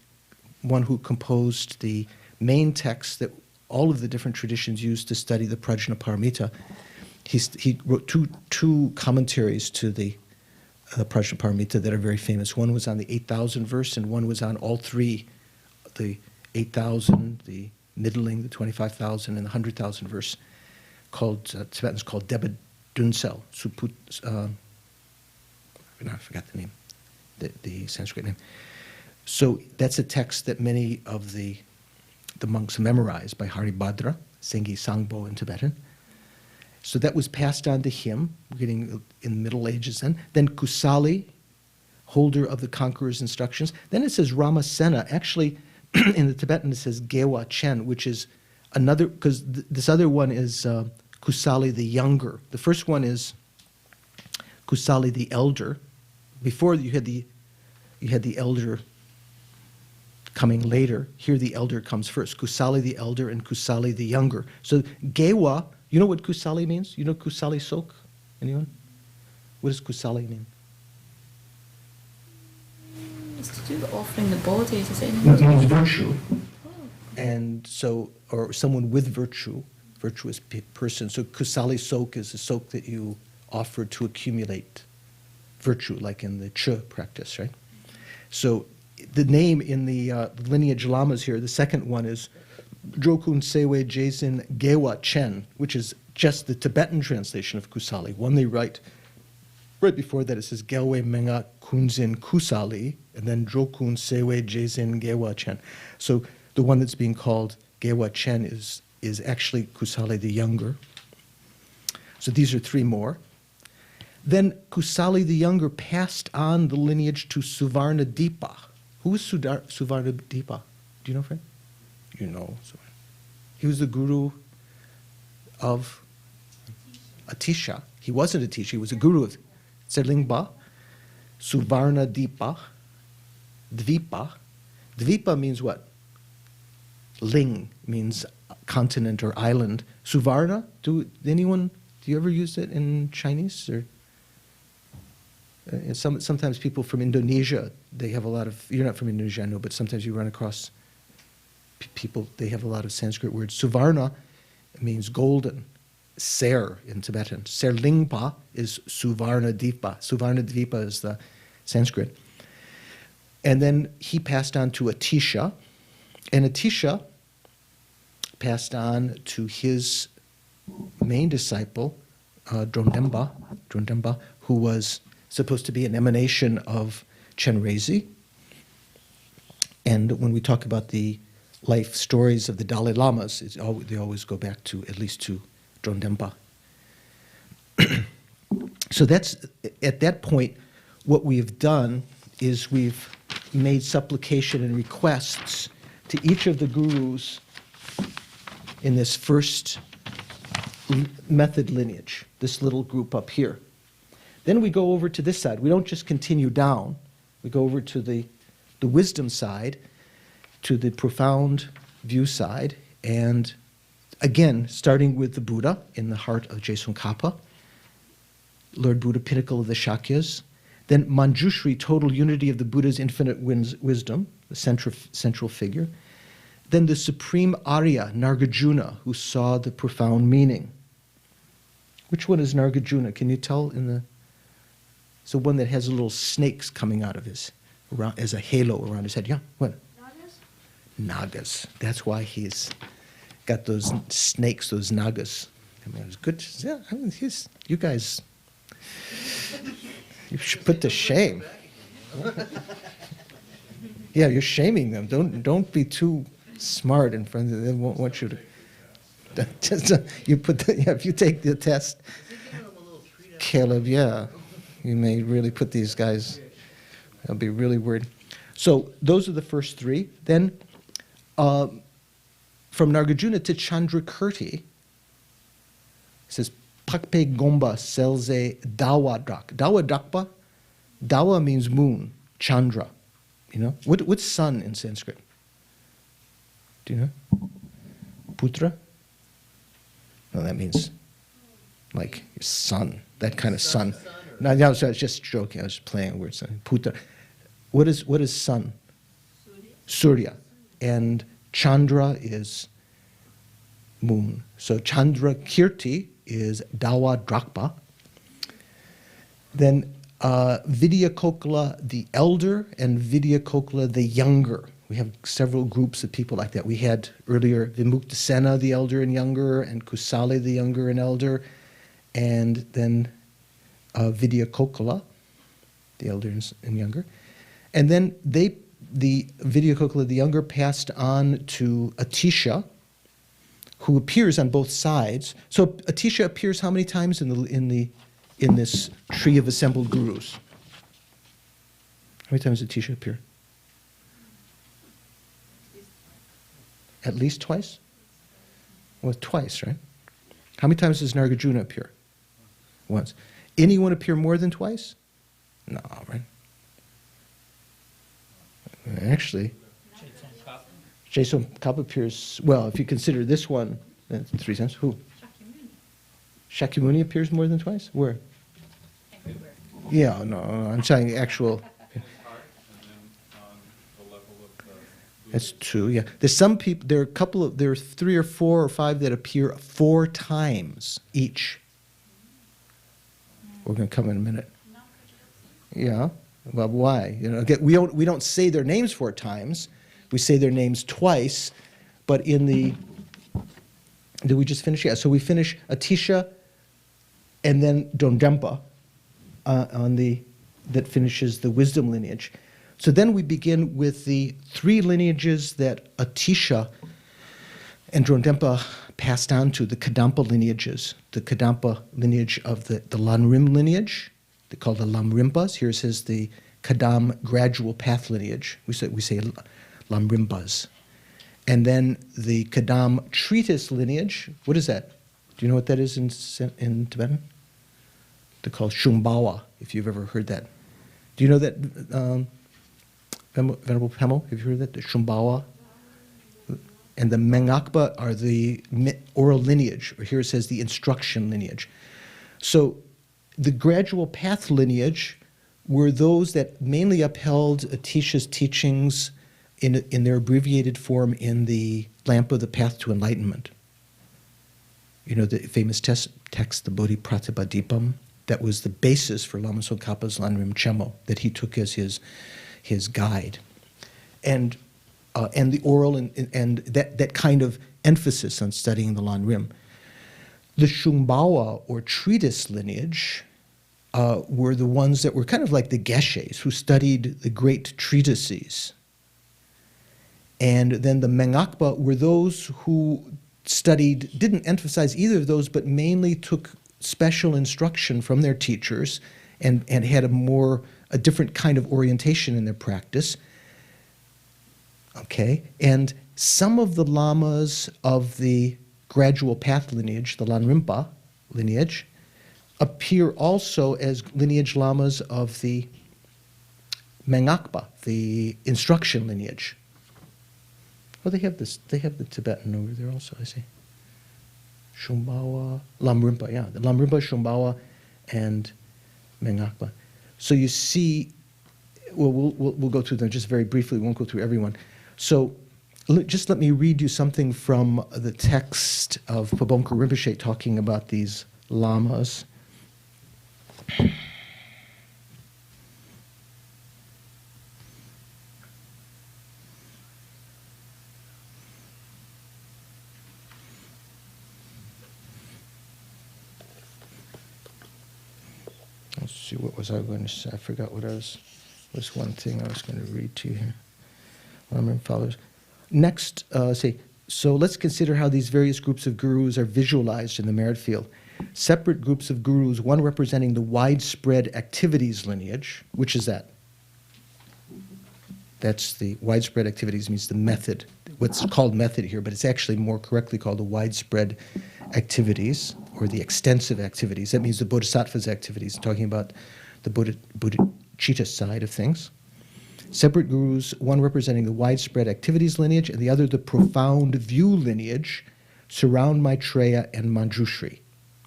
one who composed the main text that all of the different traditions used to study the Prajnaparamita. He wrote two commentaries to the Prajnaparamita that are very famous. One was on the 8,000 verse, and one was on all 3, the 8,000, the middling, the 25,000, and the 100,000 verse, Tibetans called Deba Dunsel, I forgot the name, the Sanskrit name. So that's a text that many of the monks memorized by Haribhadra, Sengi Sangbo in Tibetan. So that was passed on to him, getting in the Middle Ages then. Then Kusali, holder of the conqueror's instructions. Then it says Ramasena. Actually, in the Tibetan it says Gewa Chen, which is another, because this other one is Kusali the younger. The first one is Kusali the elder. Before you had the elder coming later. Here the elder comes first. Kusali the elder and Kusali the younger. So Gewa, you know what Kusali means? You know Kusali Sok? Anyone? What does Kusali mean? It's to do with offering the body, does it? It means virtue. Oh. And so, or someone with virtue, virtuous person. So Kusali Sok is a sok that you offer to accumulate virtue, like in the Che practice, right? So the name in the lineage lamas here, the second one is Drokun Sewe Jezin Gewa Chen, which is just the Tibetan translation of Kusali. One they write right before that, it says Gelwe Menga Kunzin Kusali, and then Drokun Sewe Jezin Gewa Chen. So the one that's being called Gewa Chen is actually Kusali the Younger. So these are three more. Then Kusali the Younger passed on the lineage to Suvarna Dipa. Who was Suvarna Dipa? Do you know, friend? You know. He was the guru of Atisha. He wasn't Atisha, he was a guru of Tselingpa, Suvarna Dipa, Dvipa. Dvipa means what? Ling means continent or island. Suvarna, do you ever use it in Chinese? Or sometimes people from Indonesia, they have a lot of, you're not from Indonesia, I know, but sometimes you run across people, they have a lot of Sanskrit words. Suvarna means golden. Ser in Tibetan. Serlingpa is Suvarna Dvipa. Suvarna Dvipa is the Sanskrit. And then he passed on to Atisha, and Atisha passed on to his main disciple, Drondemba, who was supposed to be an emanation of Chenrezig. And when we talk about the life stories of the Dalai Lamas, they always go back to at least to Drondemba. So that's, at that point, what we've done is we've made supplication and requests to each of the gurus in this first method lineage, this little group up here. Then we go over to this side. We don't just continue down. We go over to the wisdom side, to the profound view side, and again, starting with the Buddha in the heart of Gesung Khapa, Lord Buddha, pinnacle of the Shakyas. Then Manjushri, total unity of the Buddha's infinite wisdom, the central figure. Then the supreme Arya, Nargajuna, who saw the profound meaning. Which one is Nargajuna? Can you tell in the... It's the one that has little snakes coming out of his, around, as a halo around his head. Yeah, what? Nagas. That's why he's got those snakes, those nagas. I mean, it was good. Yeah, I mean, you guys, you should put to shame. Yeah, you're shaming them. Don't be too smart in front of them. They won't want you to. You put if you take the test, Caleb. Yeah, you may really put these guys. They'll be really worried. So those are the first three. Then. From Nargajuna to Chandrakirti, it says, Pakpe Gomba Selze Dawa Drak. Dawa Drakpa, Dawa means moon, Chandra. You know? What's sun in Sanskrit? Do you know? Putra? No, that means like sun, that kind of sun. No, I was just joking, I was playing a word. Putra. What is sun? Surya. And Chandra is moon. So Chandra Kirti is Dawa Drakpa. Then Vidya Kokla the elder and Vidya Kokla the younger. We have several groups of people like that. We had earlier Vimuktasena the elder and younger, and Kusali the younger and elder, and then Vidya Kokla, the elder and younger. And then the Vidya Kokla the younger passed on to Atisha, who appears on both sides. So Atisha appears how many times in this tree of assembled gurus? How many times did Atisha appear? At least twice? Well, twice, right? How many times does Nargajuna appear? Once. Anyone appear more than twice? No, right? Actually, Gesung Khapa appears, well, if you consider this one, that's 3 times. Who? Shakyamuni appears more than twice? Where? Everywhere. Yeah, no, I'm saying actual. That's true, yeah. There's some people, there are 3 or 4 or 5 that appear 4 times each. We're going to come in a minute. Yeah. Well, why? You know, again, we don't say their names 4 times. We say their names twice, but in the did we just finish? Yeah. So we finish Atisha, and then Dondempa that finishes the wisdom lineage. So then we begin with the 3 lineages that Atisha and Dondempa passed on to, the Kadampa lineages. The Kadampa lineage of the Lam Rim lineage. They call the Lam Rimpas. Here it says the Kadam gradual path lineage. We say Lam Rimpas. And then the Kadam treatise lineage. What is that? Do you know what that is in Tibetan? They're called Shumbawa, if you've ever heard that. Do you know that, Venerable Pemo, have you heard that? The Shumbawa? And the Mengakpa are the oral lineage, or here it says the instruction lineage. So the gradual path lineage were those that mainly upheld Atisha's teachings in their abbreviated form in the Lamp of the Path to Enlightenment. You know, the famous text, the Bodhipratibhadipam, that was the basis for Lama Tsong Khapa's Lam Rim Chenmo, that he took as his guide. And the oral and that kind of emphasis on studying the Lam Rim. The Shumbawa, or treatise lineage, were the ones that were kind of like the Geshes, who studied the great treatises. And then the Mengakpa were those who didn't emphasize either of those, but mainly took special instruction from their teachers and had a different kind of orientation in their practice. Okay, and some of the lamas of the gradual path lineage, the Lam Rimpa lineage, appear also as lineage lamas of the Mengakpa, the instruction lineage. Oh, they have this. They have the Tibetan over there also, I see. Shumbawa, Lam Rimpa, yeah. The Lam Rimpa, Shumbawa, and Mengakpa. So you see, well, we'll go through them just very briefly. We won't go through everyone. So just let me read you something from the text of Pabongka Rinpoche talking about these lamas. Let's see, what was I going to say? I forgot what was one thing I was going to read to you here. Lam Rim followers. Next, so let's consider how these various groups of gurus are visualized in the merit field. Separate groups of gurus, one representing the widespread activities lineage. Which is that? That's the widespread activities, means the method. What's called method here, but it's actually more correctly called the widespread activities, or the extensive activities. That means the Bodhisattva's activities, talking about the Bodhicitta side of things. Separate gurus, one representing the widespread activities lineage, and the other the profound view lineage, surround Maitreya and Manjushri,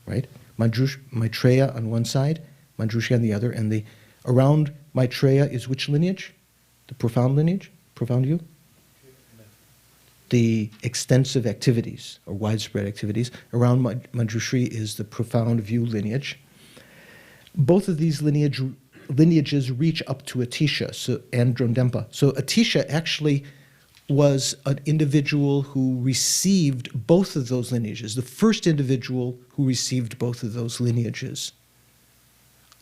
right? Maitreya on one side, Manjushri on the other, and the around Maitreya is which lineage? The profound lineage, profound view? The extensive activities, or widespread activities. Around Manjushri is the profound view lineage. Both of these lineages reach up to Atisha and Dondempa. So Atisha actually was an individual who received both of those lineages, the first individual who received both of those lineages.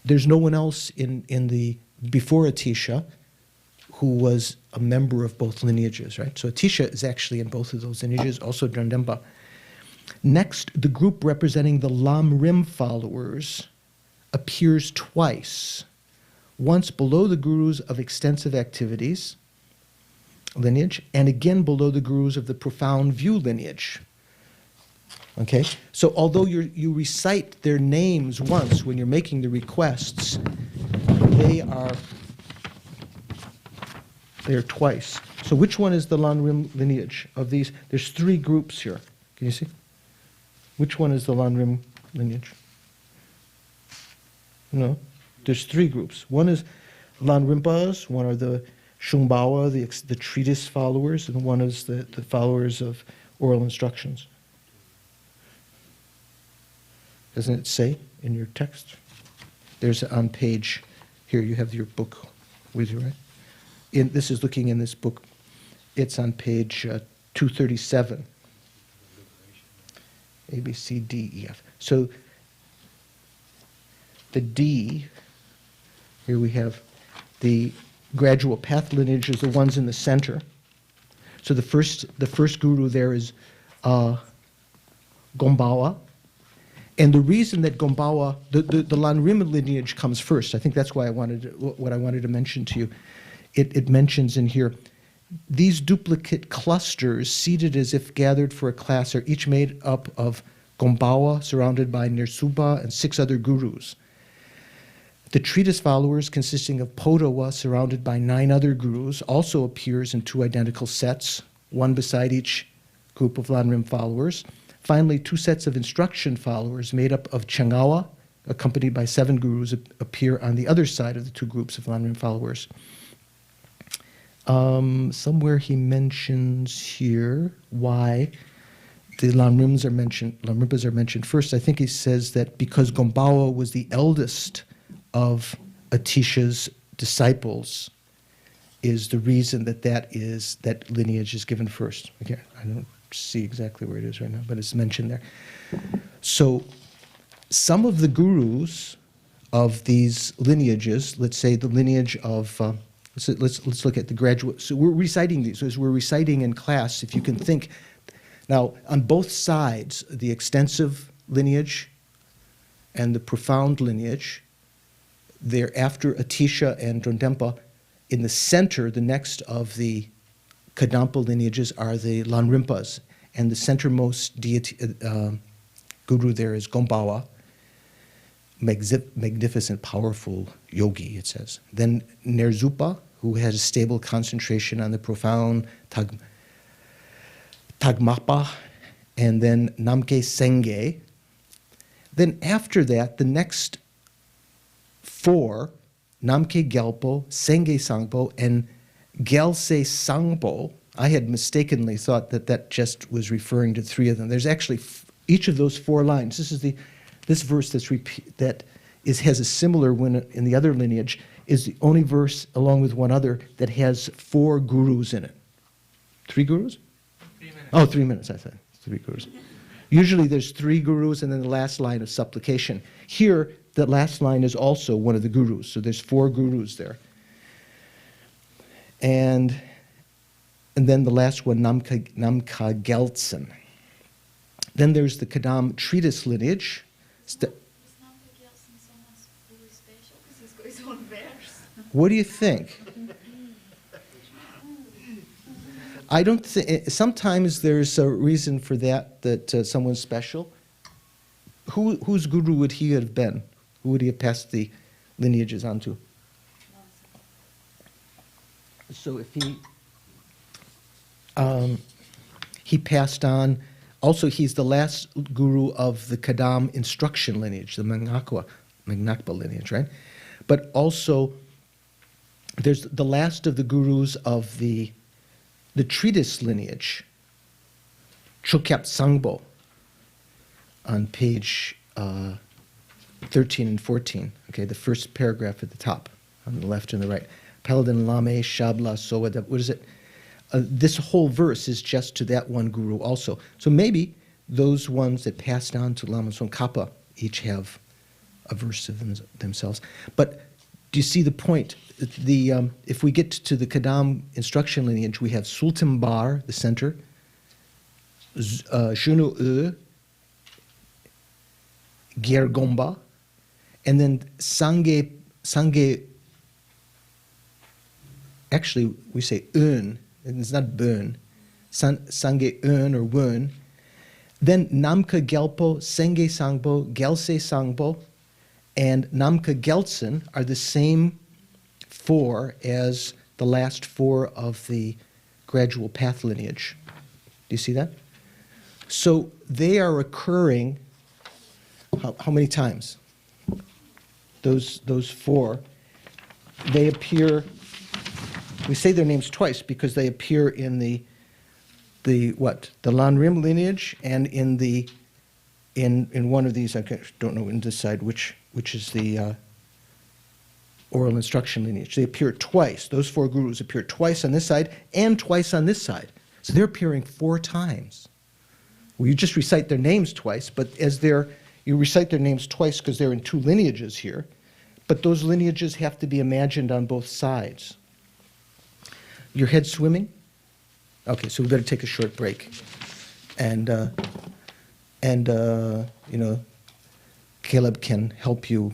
There's no one else before Atisha who was a member of both lineages, right? So Atisha is actually in both of those lineages, also Dondempa. Next, the group representing the Lam Rim followers appears twice. Once below the gurus of extensive activities lineage, and again below the gurus of the profound view lineage. Okay? So although you recite their names once when you're making the requests, they are twice. So which one is the Lam Rim lineage of these? There's 3 groups here. Can you see? Which one is the Lam Rim lineage? No. There's 3 groups. One is Lam Rimpas, one are the Shumbawa, the treatise followers, and one is the followers of oral instructions. Doesn't it say in your text? There's on page, here you have your book with you, right? This is looking in this book. It's on page 237. A, B, C, D, E, F. So the D, here we have the gradual path lineages, the ones in the center. So the first guru there is Gombawa. And the reason that Gombawa, the Lam Rim lineage comes first, I think that's why what I wanted to mention to you. It mentions in here, these duplicate clusters, seated as if gathered for a class, are each made up of Gombawa, surrounded by Nirsuba and 6 other gurus. The treatise followers, consisting of Podawa, surrounded by 9 other gurus, also appears in 2 identical sets, one beside each group of Lam Rim followers. Finally, 2 sets of instruction followers made up of Changawa, accompanied by 7 gurus, appear on the other side of the 2 groups of Lam Rim followers. Somewhere he mentions here why the Lam Rinpas are mentioned first. I think he says that because Gombawa was the eldest of Atisha's disciples, is the reason that lineage is given first. Okay, I don't see exactly where it is right now, but it's mentioned there. So some of the of these lineages, let's say the lineage of, let's look at the graduate. So we're reciting these. As we're reciting in class, if you can think, now on both sides, the extensive lineage and the profound lineage, they're after Atisha and Drondenpa. In the center, the next of the Kadampa lineages are the Lam Rimpas, and the centermost deity, guru there is Gombawa, magnificent, powerful yogi, it says. Then Nerzupa, who has a stable concentration on the profound Tagmapa, and then Namke Senge. Then after that, the next 4, Namke Gelpo, Senge Sangpo, and Gyaltse Sangpo. I had mistakenly thought that just was referring to 3 of them. There's actually each of those 4 lines. This verse that has a similar one in the other lineage is the only verse, along with one other, that has 4 gurus in it. 3 gurus? 3 minutes. Oh, 3 minutes, I thought. 3 gurus. Usually there's 3 gurus and then the last line of supplication. Here, the last line is also one of the gurus, so there's 4 gurus there. And then the last one, Namka Geltsen. Then there's the Kadam treatise lineage. What do you think? I don't think. Sometimes there's a reason for that someone's special. Whose guru would he have been? Who would he have passed the lineages on to? So if he passed on. Also, he's the last guru of the Kadam instruction lineage, the Magnakpa lineage, right? But also, there's the last of the gurus of the treatise lineage, Chokyap Sangpo, on page 13 and 14. Okay, the first paragraph at the top, on the left and the right. Paladin Lame Shabla Sowa. What is it? This whole verse is just to that one guru also. So maybe those ones that passed on to Lama Tsong Khapa each have a verse of themselves. But do you see the point? If we get to the Kadam instruction lineage, we have Sultan Bar, the center, Shunu Gyergomba, and then Sange, actually we say Un, it's not burn, Sange Un or Wern. Then Namka Gelpo, Senge Sangpo, Gyaltse Sangpo, and Namka Geltsen are the same 4 as the last 4 of the gradual path lineage. Do you see that? So they are occurring, how many times? Those 4. They appear, we say their names twice because they appear in the Lam Rim lineage and in one of these. I don't know and decide which is the oral instruction lineage. They appear twice. Those 4 gurus appear twice on this side and twice on this side. So they're appearing 4 times. Well, you just recite their names twice, but you recite their names twice because they're in 2 lineages here, but those lineages have to be imagined on both sides. Your head swimming? Okay, so we better take a short break. And Caleb can help you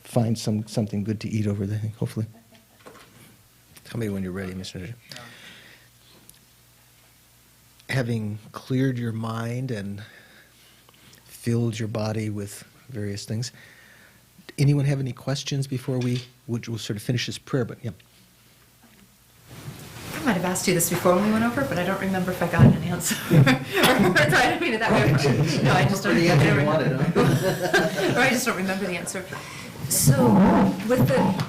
find something good to eat over there, hopefully. Tell me when you're ready, Mr. Najib. Having cleared your mind and filled your body with various things, anyone have any questions before we'll sort of finish this prayer? But yeah. I might have asked you this before when we went over, but I don't remember if I got an answer. Or I didn't mean it that way. No, I just don't remember. Or I just don't remember the answer. So, with the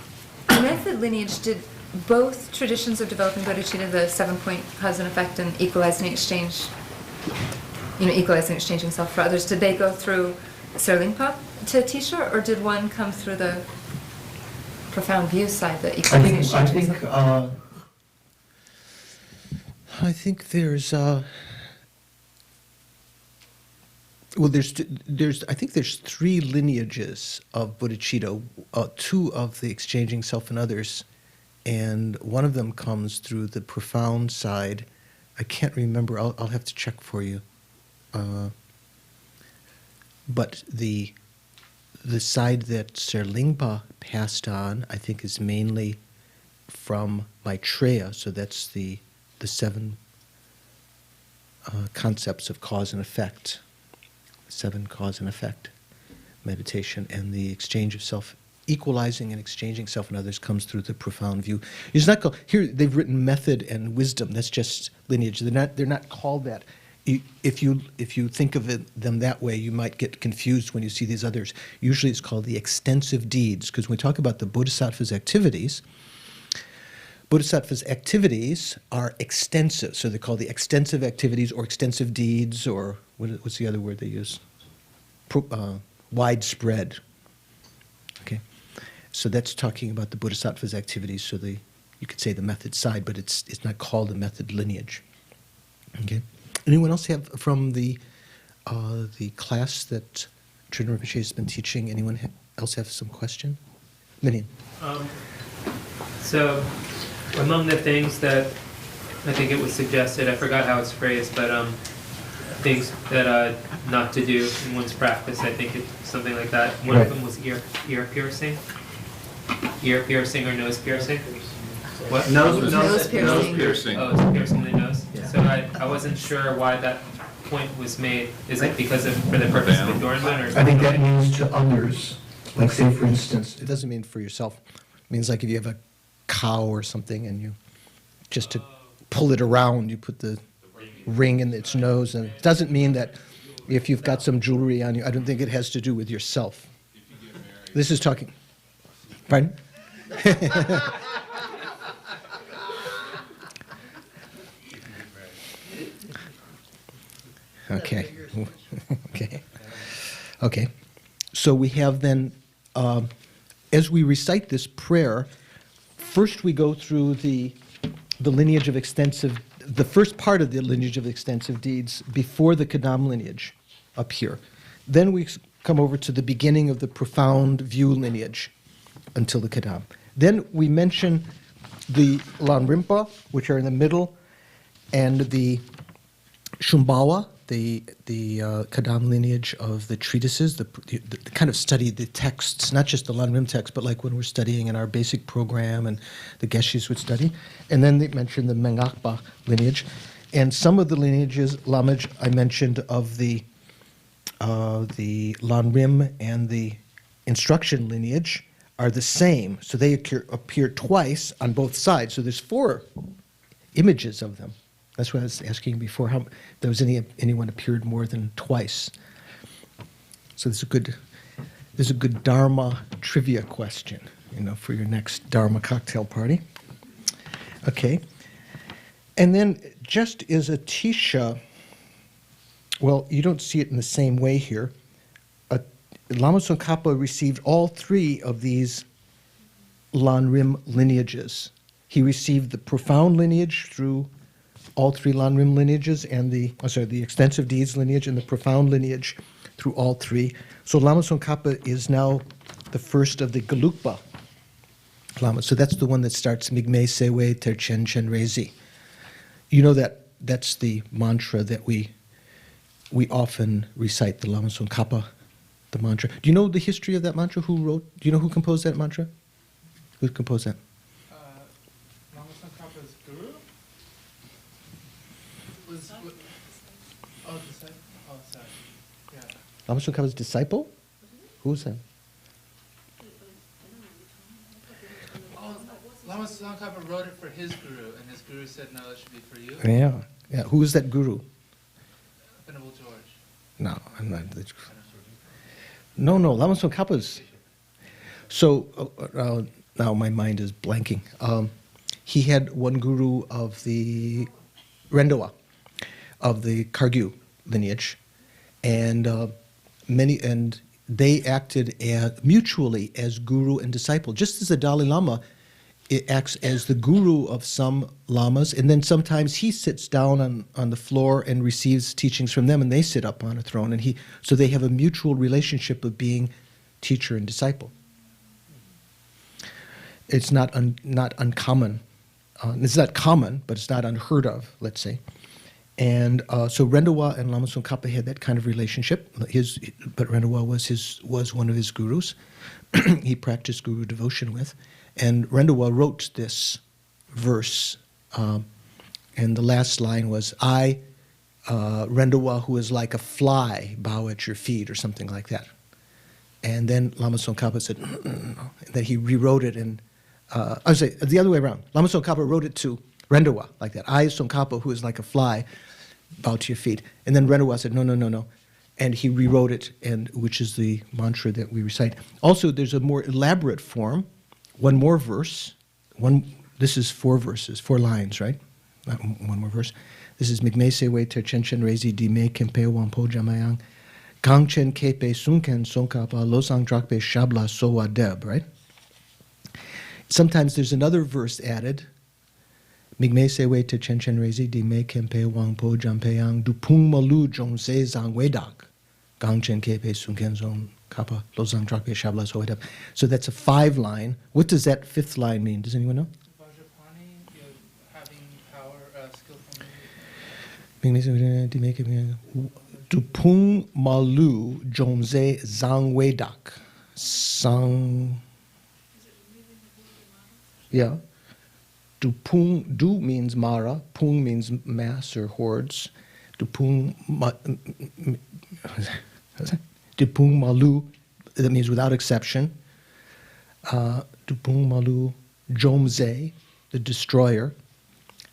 method lineage, did both traditions of developing bodhicitta, the 7-point cause and effect and equalizing exchange, equalizing exchanging self for others, did they go through Serlingpa to Tisha, or did one come through the profound view side, the equalizing exchanging self? I think there's there's 3 lineages of bodhicitta, 2 of the exchanging self and others, and one of them comes through the profound side. I can't remember. I'll have to check for you. But the side that Serlingpa passed on, I think, is mainly from Maitreya. So that's the 7 concepts of cause and effect, 7 cause and effect meditation, and the exchange of self, equalizing and exchanging self and others comes through the profound view. It's not called, here they've written method and wisdom. That's just lineage. They're not called that. If you think of them that way, you might get confused when you see these others. Usually it's called the extensive deeds, because when we talk about the Bodhisattva's activities are extensive. So they're called the extensive activities or extensive deeds, or what's the other word they use? Widespread. Okay, so that's talking about the Bodhisattva's activities. So you could say the method side, but it's not called a method lineage. Okay. Anyone else have from the class that Choden Rinpoche has been teaching? Anyone else have some question? Minion. So, among the things that I think it was suggested, I forgot how it's phrased, but things that not to do in one's practice, I think it's something like that. One of them was ear piercing. Ear piercing or nose piercing. What? Nose piercing. Nose piercing. Oh, it's piercing the nose. Yeah. So I wasn't sure why that point was made. Is it because for the purpose of adornment, or? I think that means to others. Like, say, for instance, It doesn't mean for yourself. It means like if you have a cow or something and you, just to pull it around, you put the ring in its nose. And it doesn't mean that if you've got some jewelry on you, I don't think it has to do with yourself. This is talking, pardon? Okay. Okay. So we have then, as we recite this prayer, first we go through the lineage of extensive, the first part of the lineage of extensive deeds before the Kadam lineage up here. Then we come over to the beginning of the profound view lineage until the Kadam. Then we mention the Lam Rimpa, which are in the middle, and the Shumbawa, the Kadam lineage of the treatises, the kind of study the texts, not just the Lam Rim text, but like when we're studying in our basic program and the Geshis would study. And then they mentioned the Mengakpa lineage. And some of the lineages, Lamaj, I mentioned of the Lam Rim and the instruction lineage are the same. So they appear twice on both sides. So there's 4 images of them. That's what I was asking before, how there was anyone appeared more than twice. So there's a good Dharma trivia question, for your next Dharma cocktail party. Okay. And then just as a Tisha, well, you don't see it in the same way here. Lama Tsong Khapa received all 3 of these Lam Rim lineages. He received the profound lineage through all three Lam Rim lineages, and the extensive deeds lineage and the profound lineage through all three. So Lama Tsong Khapa is now the first of the Gelugpa Lama. So that's the one that starts Migme Sewe Terchen Chen Rezi. You know that's the mantra that we often recite, the Lama Tsong Khapa, the mantra. Do you know the history of that mantra? Do you know who composed that mantra? Who composed that? Lama Tsong Khapa's guru? Sorry. Yeah. Lama Tsong Khapa's disciple? Who was that? Lama Tsong Khapa wrote it for his guru, and his guru said, no, it should be for you. Yeah. Who is that guru? Venerable George. No, I'm not. No, Lama Tsong Khapa's. So now my mind is blanking. He had one guru of the Rendowa, of the Kargyu lineage, and they acted mutually as guru and disciple, just as the Dalai Lama. It acts as the guru of some lamas, and then sometimes he sits down on the floor and receives teachings from them, and they sit up on a throne, so they have a mutual relationship of being teacher and disciple. It's not uncommon. It's not common, but it's not unheard of, let's say. And so Rendawa and Lama Tsong Khapa had that kind of relationship. But Rendawa was one of his gurus. He practiced guru devotion with. And Rendawa wrote this verse, and the last line was, I, Rendawa, who is like a fly, bow at your feet, or something like that. And then Lama Tsong Khapa said, and then he rewrote it, and I would say the other way around. Lama Tsong Khapa wrote it to Rendawa like that. I, Tsong Khapa, who is like a fly, bow to your feet. And then Rendawa said, no. And he rewrote it, which is the mantra that we recite. Also, there's a more elaborate form. One more verse. This is 4 verses, 4 lines, right? Not one more verse. This is Migme Sewe Terchen Chen Rezi Dime Kempe Wampo Jamayang Gang Chen Kepe Sunken Sonkapa Losang Drakpe Shabla Sowa Deb, right? Sometimes there's another verse added. Migme Sewe Terchen Chen Rezi Dime Kempe Wampo Jampeyang Dupung Malu Jong Se Zang Wedak Gang Chen Kepe Sunken Zong Kappa, Losang Drakpe Shabla Sowa Deb. So that's a 5-line. What does that 5th line mean? Does anyone know? Vajrapani, having power, skillful Dupung Malu Jomze Zang Wedak. Sang. Yeah. Dupung, Du means Mara, Pung means mass or hordes. Dupung Dupung Malu, that means without exception. Dupung Malu Jomze, the destroyer.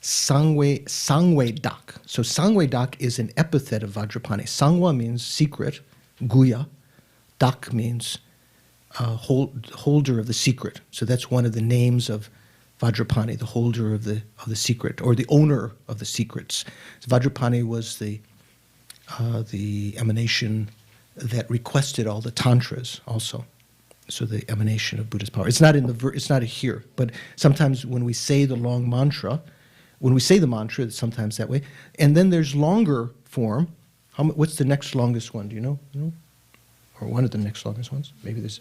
Sangwe Dak. So Sangwe Dak is an epithet of Vajrapani. Sangwa means secret, Guya. Dak means holder of the secret. So that's one of the names of Vajrapani, the holder of the secret, or the owner of the secrets. So Vajrapani was the emanation that requested all the tantras also. So the emanation of Buddhist power. It's not in it's not here, but sometimes when we say the long mantra, it's sometimes that way. And then there's longer form. What's the next longest one? Do you know? Or one of the next longest ones? Maybe there's.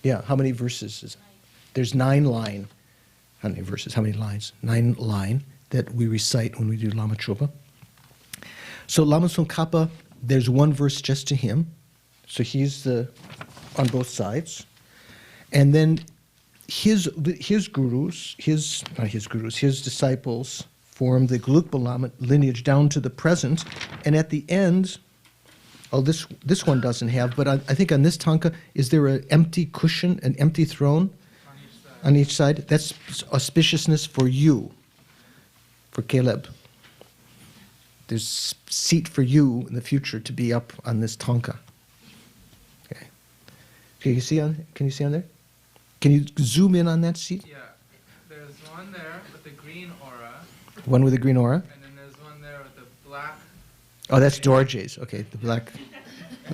Yeah, how many verses is it? There's 9 line. How many verses? How many lines? 9 line that we recite when we do Lama Chopa. So Lama Tsong Khapa, there's 1 verse just to him. So he's on both sides. And then his disciples form the Gelugpa Lama lineage down to the present. And at the end, this one doesn't have, but I think on this tanka, is there an empty cushion, an empty throne on each side? That's auspiciousness for you, for Caleb. There's seat for you in the future to be up on this tanka. Okay. Can you see on there? Can you zoom in on that seat? Yeah, there's one there with the green aura. One with the green aura? And then there's one there with the black. Oh, that's George's. Okay, the black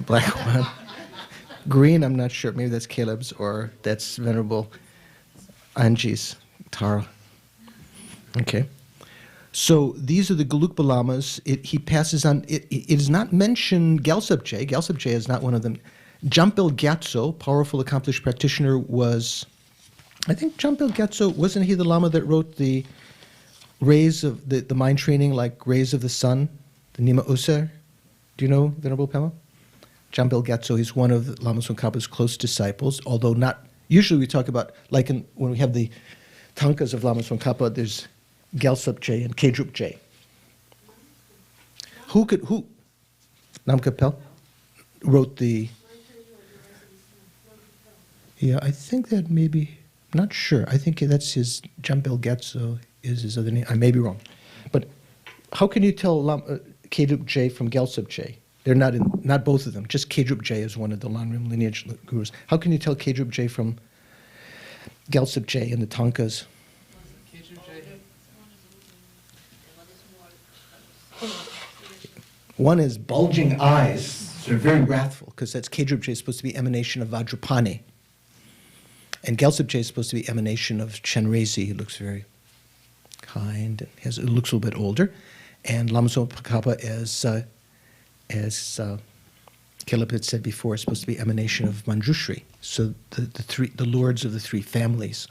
one. Green, I'm not sure. Maybe that's Caleb's or that's Venerable Angie's Tara. Okay. So these are the Gelugpa Lamas. He passes on. It is not mentioned Gyaltsab-je. Gyaltsab-je is not one of them. Jambil Gyatso, powerful, accomplished practitioner, was, I think Jambil Gyatso, wasn't he the Lama that wrote the rays of the mind training, like rays of the sun, the Nima User? Do you know Venerable Pema? Jambil Gyatso, he's one of Lama Tsong Khapa's close disciples, although not, usually we talk about, like when we have the tankas of Lama Tsong Khapa, there's Gyaltsab-je and Kedrup-je. Who, Nam Kapel wrote the, yeah, I think that maybe, not sure, I think that's his, Jambil Gyatso is his other name, I may be wrong. But how can you tell Kedrup-je from Gyaltsab-je? They're not both of them, just Kedrup-je is one of the Lam Rim lineage gurus. How can you tell Kedrup-je from Gyaltsab-je in the tankas? One is bulging eyes. They're very wrathful, because that's Kedrup-je is supposed to be emanation of Vajrapani. And Gyaltsab-je is supposed to be emanation of Chenrezi. He looks very kind, and looks a little bit older. And Lama Tsong Khapa, as Kilip had said before, is supposed to be emanation of Manjushri. So the lords of the three families.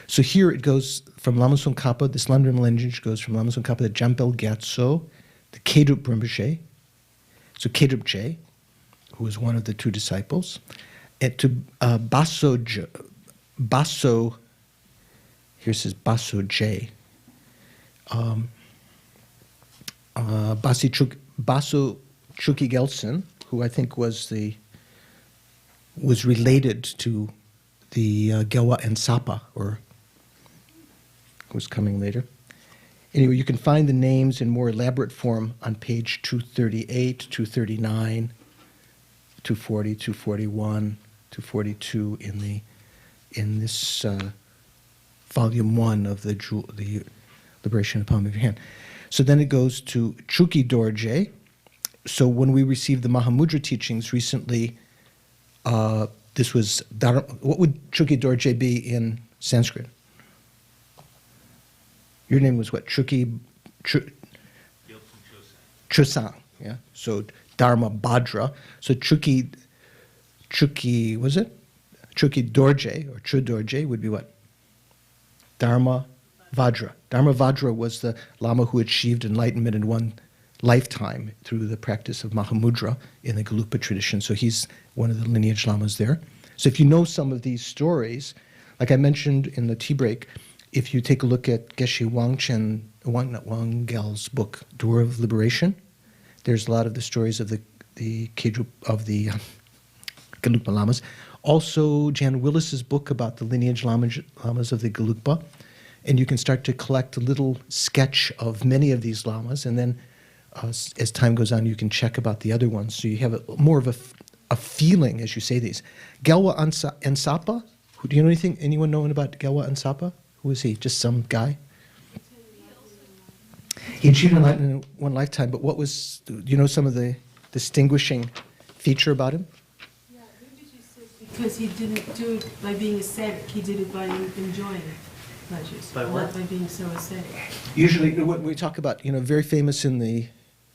So here it goes from Lama Tsong Khapa, this Lam Rim lineage goes from Lama Tsong Khapa to Jambil Gyatso, the Kedrup Rinpoche, so Kedrup-je, who was one of the two disciples, and to Baso, here it says Baso-je, Baso Chukyi Gelsen, who I think was related to the Gelwa and Sapa, or was coming later. Anyway, you can find the names in more elaborate form on page 238, 239, 240, 241, 242 in this volume 1 of the Liberation of the Palm of Your Hand. So then it goes to Chukyi Dorje. So when we received the Mahamudra teachings recently, this was what would Chukyi Dorje be in Sanskrit? Your name was what? Chukyi Chusang, yeah? So Dharma Bhadra. So Chukyi, was it? Chukyi Dorje, or Chu Dorje would be what? Dharma Vajra. Dharma Vajra was the Lama who achieved enlightenment in one lifetime through the practice of Mahamudra in the Gelugpa tradition. So he's one of the lineage Lamas there. So if you know some of these stories, like I mentioned in the tea break, if you take a look at Geshe Wanggel's book, Door of Liberation, there's a lot of the stories of the Kedrup, of the Gelugpa Lamas. Also, Jan Willis's book about the lineage Lamas of the Gelugpa. And you can start to collect a little sketch of many of these Lamas, and then as time goes on, you can check about the other ones. So you have more of a feeling as you say these. Gelwa and Sapa, do you know anyone knowing about Gelwa and Sapa? Who was he? Just some guy? He achieved enlightenment in one lifetime, but what was, do you know some of the distinguishing feature about him? Yeah, Rinpoche says because he didn't do it by being ascetic, he did it by enjoying pleasures, not by being so ascetic. Usually, what we talk about, very famous in the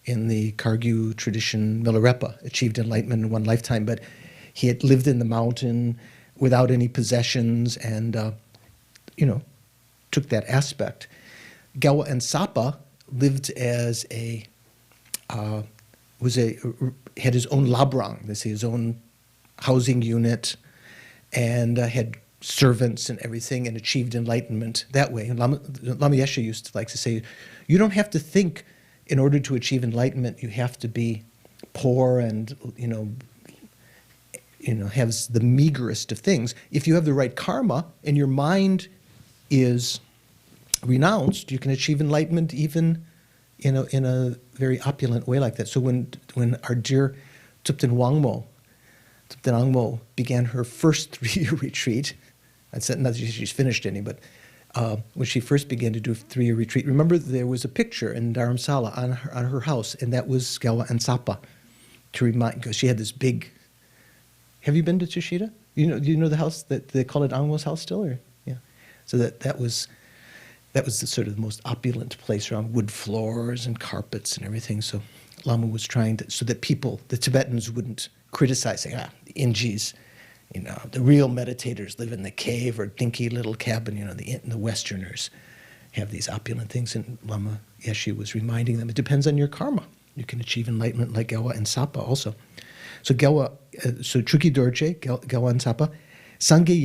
Kargyu tradition, Milarepa achieved enlightenment in one lifetime, but he had lived in the mountain without any possessions and, took that aspect. Gelwa and Sapa lived as had his own labrang, his own housing unit, and had servants and everything, and achieved enlightenment that way. And Lama Yeshe used to like to say, you don't have to think in order to achieve enlightenment, you have to be poor and, have the meagerest of things. If you have the right karma and your mind is renounced, you can achieve enlightenment even in a very opulent way like that. So when our dear Thupten Angmo began her first 3-year retreat, I said not that she's finished any, but when she first began to do a 3-year retreat, remember there was a picture in Dharamsala on her house, and that was Gelwa and Sapa, to remind, because she had this big. Have you been to Tushita? Do you know the house that they call it Angmo's house still, or yeah? So that was the sort of the most opulent place around, wood floors and carpets and everything. So Lama was trying to, so that people, the Tibetans, wouldn't criticize, saying, the Ingis, the real meditators live in the cave or dinky little cabin, the Westerners have these opulent things. And Lama Yeshe was reminding them, it depends on your karma. You can achieve enlightenment like Gelwa and Sapa also. So Chukyi Dorje, Gelwa and Sapa. Sangye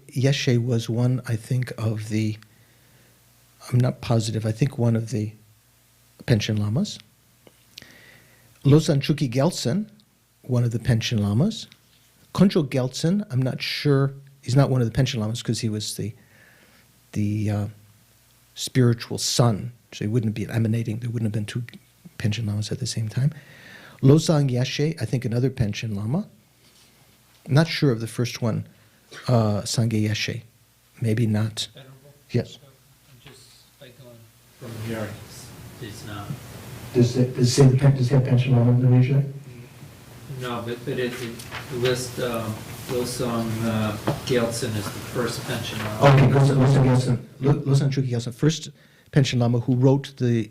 Yeshe was one, I think, of the, I'm not positive, I think one of the Pension Lamas. Losang Chukyi Gyaltsen, one of the Pension Lamas. Konjo Gyaltsen, I'm not sure, he's not one of the Pension Lamas because he was the spiritual son, so he wouldn't be emanating, there wouldn't have been two Pension Lamas at the same time. Losang Yeshe, I think another Pension Lama. I'm not sure of the first one, Sangye Yeshe. Maybe not. Venerable? Yes. I'm just like going from here, it's not. Does it say the does it have Pension Lama in the region? No, but it lists Losang Gyaltsen as the first pension lama. Okay, Losang Gyaltsen. Losang Chukyi Gyaltsen, first Pension Lama who wrote the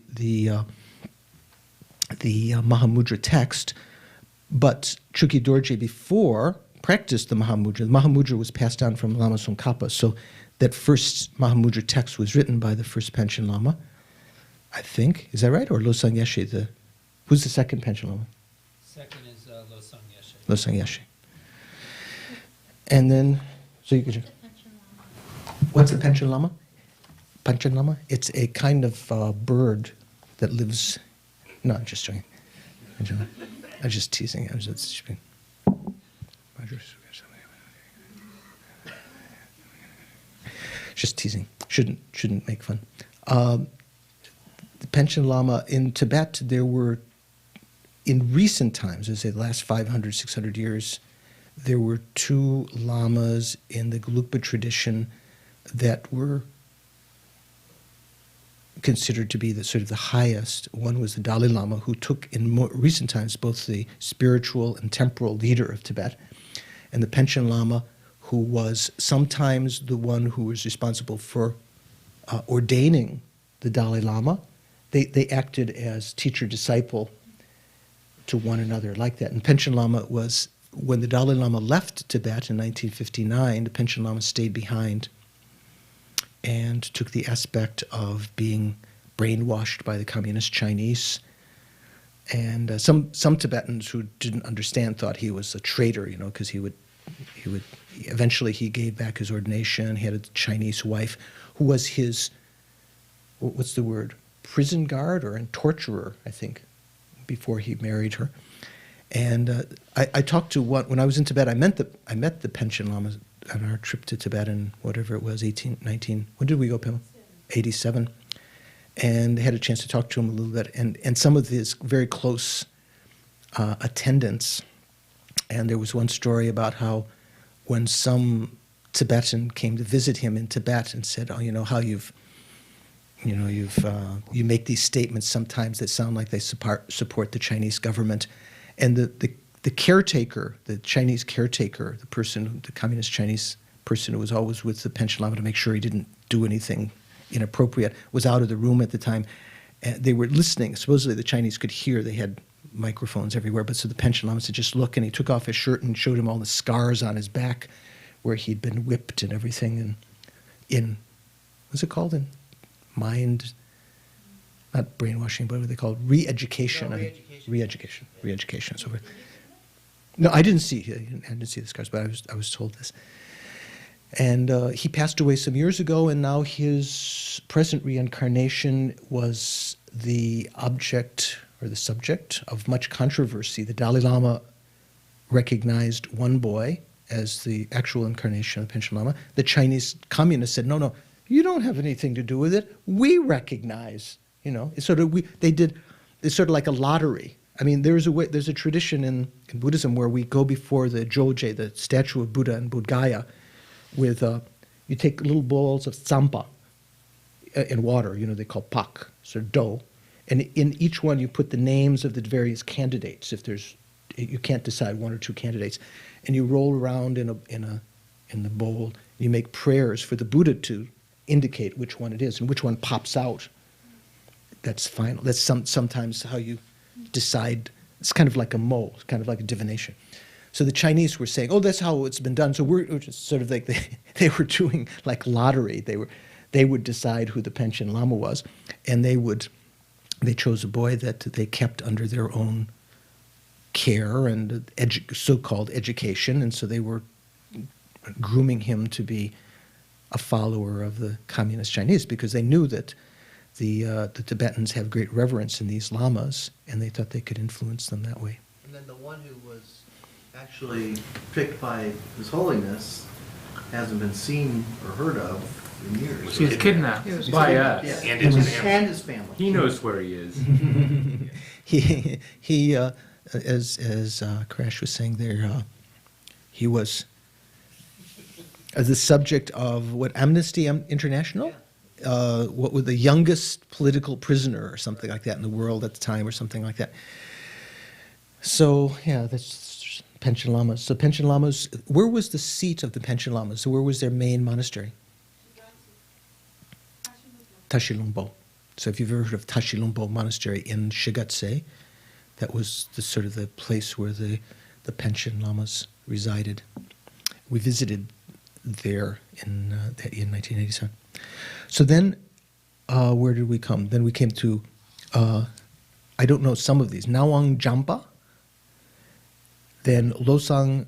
Mahamudra text, but Chukyi Dorje before practiced the Mahamudra. The Mahamudra was passed down from Lama Tsong Khapa, so that first Mahamudra text was written by the first Pension Lama, I think. Is that right? Or Losang Yeshe? Who's the second Pension Lama? Second is Losang Yeshe. Losang Yeshe. And then, so you could. What's a Pension Lama? Panchen Lama? It's a kind of bird that lives. No, I'm just joking. I'm just teasing. I'm just being. Just teasing. Shouldn't make fun. The Pension Lama in Tibet, there were, in recent times, I say the last 500, 600 years, there were two lamas in the Gelugpa tradition that were considered to be the sort of the highest. One was the Dalai Lama, who took in more recent times both the spiritual and temporal leader of Tibet, and the Pension Lama, who was sometimes the one who was responsible for ordaining the Dalai Lama. They acted as teacher-disciple to one another like that. And Pension Lama was, when the Dalai Lama left Tibet in 1959, the Pension Lama stayed behind and took the aspect of being brainwashed by the communist Chinese. And some Tibetans who didn't understand thought he was a traitor, because he would eventually he gave back his ordination. He had a Chinese wife who was his, what's the word, prison guard or torturer, I think, before he married her. And I talked to one, when I was in Tibet, I met the Pension Lama on our trip to Tibet in whatever it was, 19, when did we go, Pima? 87. And had a chance to talk to him a little bit, and some of his very close attendants. And there was one story about how when some Tibetan came to visit him in Tibet and said, how you make these statements sometimes that sound like they support the Chinese government. And the caretaker, the Chinese caretaker, the communist Chinese person who was always with the Pension Lama to make sure he didn't do anything inappropriate, was out of the room at the time. And they were listening. Supposedly the Chinese could hear. They had microphones everywhere. But so the Pension Lama said, just look. And he took off his shirt and showed him all the scars on his back where he'd been whipped and everything. And in, what's it called? In mind, not brainwashing, but what are they called? Re-education. No, re-education. Re-education. So no, I didn't see the scars, but I was told this. And he passed away some years ago, and now his present reincarnation was the object or the subject of much controversy. The Dalai Lama recognized one boy as the actual incarnation of the Pension Lama. The Chinese communists said, no, you don't have anything to do with it. We recognize, It's sort of it's sort of like a lottery. I mean, there's a tradition in Buddhism where we go before the Joje, the statue of Buddha and Bodhgaya, with you take little bowls of tsampa in water, they call pak, so dough, and in each one you put the names of the various candidates. If you can't decide one or two candidates, and you roll around in in the bowl. You make prayers for the Buddha to indicate which one it is, and which one pops out. That's final. That's sometimes how you decide. It's kind of like a mole, it's kind of like a divination. So the Chinese were saying, "Oh, that's how it's been done." So we're just sort of like they were doing like lottery. They would decide who the Panchen Lama was, and they chose a boy that they kept under their own care and so-called education, and so they were grooming him to be a follower of the communist Chinese, because they knew that the Tibetans have great reverence in these lamas, and they thought they could influence them that way. And then the one who was actually picked by His Holiness hasn't been seen or heard of in years. He was kidnapped He's by kidnapped, us. yeah. And his And family. his family. He knows where he is. he as Crash was saying there, he was the subject of what, Amnesty International? What was the youngest political prisoner or something like that in the world at the time, or something like that. So yeah, that's Panchen Lamas. So Panchen Lamas, where was the seat of the Panchen Lamas? So where was their main monastery? Tashilumpo. So if you've ever heard of Tashilumpo Monastery in Shigatse, that was the sort of the place where the Panchen Lamas resided. We visited there in 1987. So then, where did we come? Then we came to, I don't know some of these, Nawang Jampa, then Losang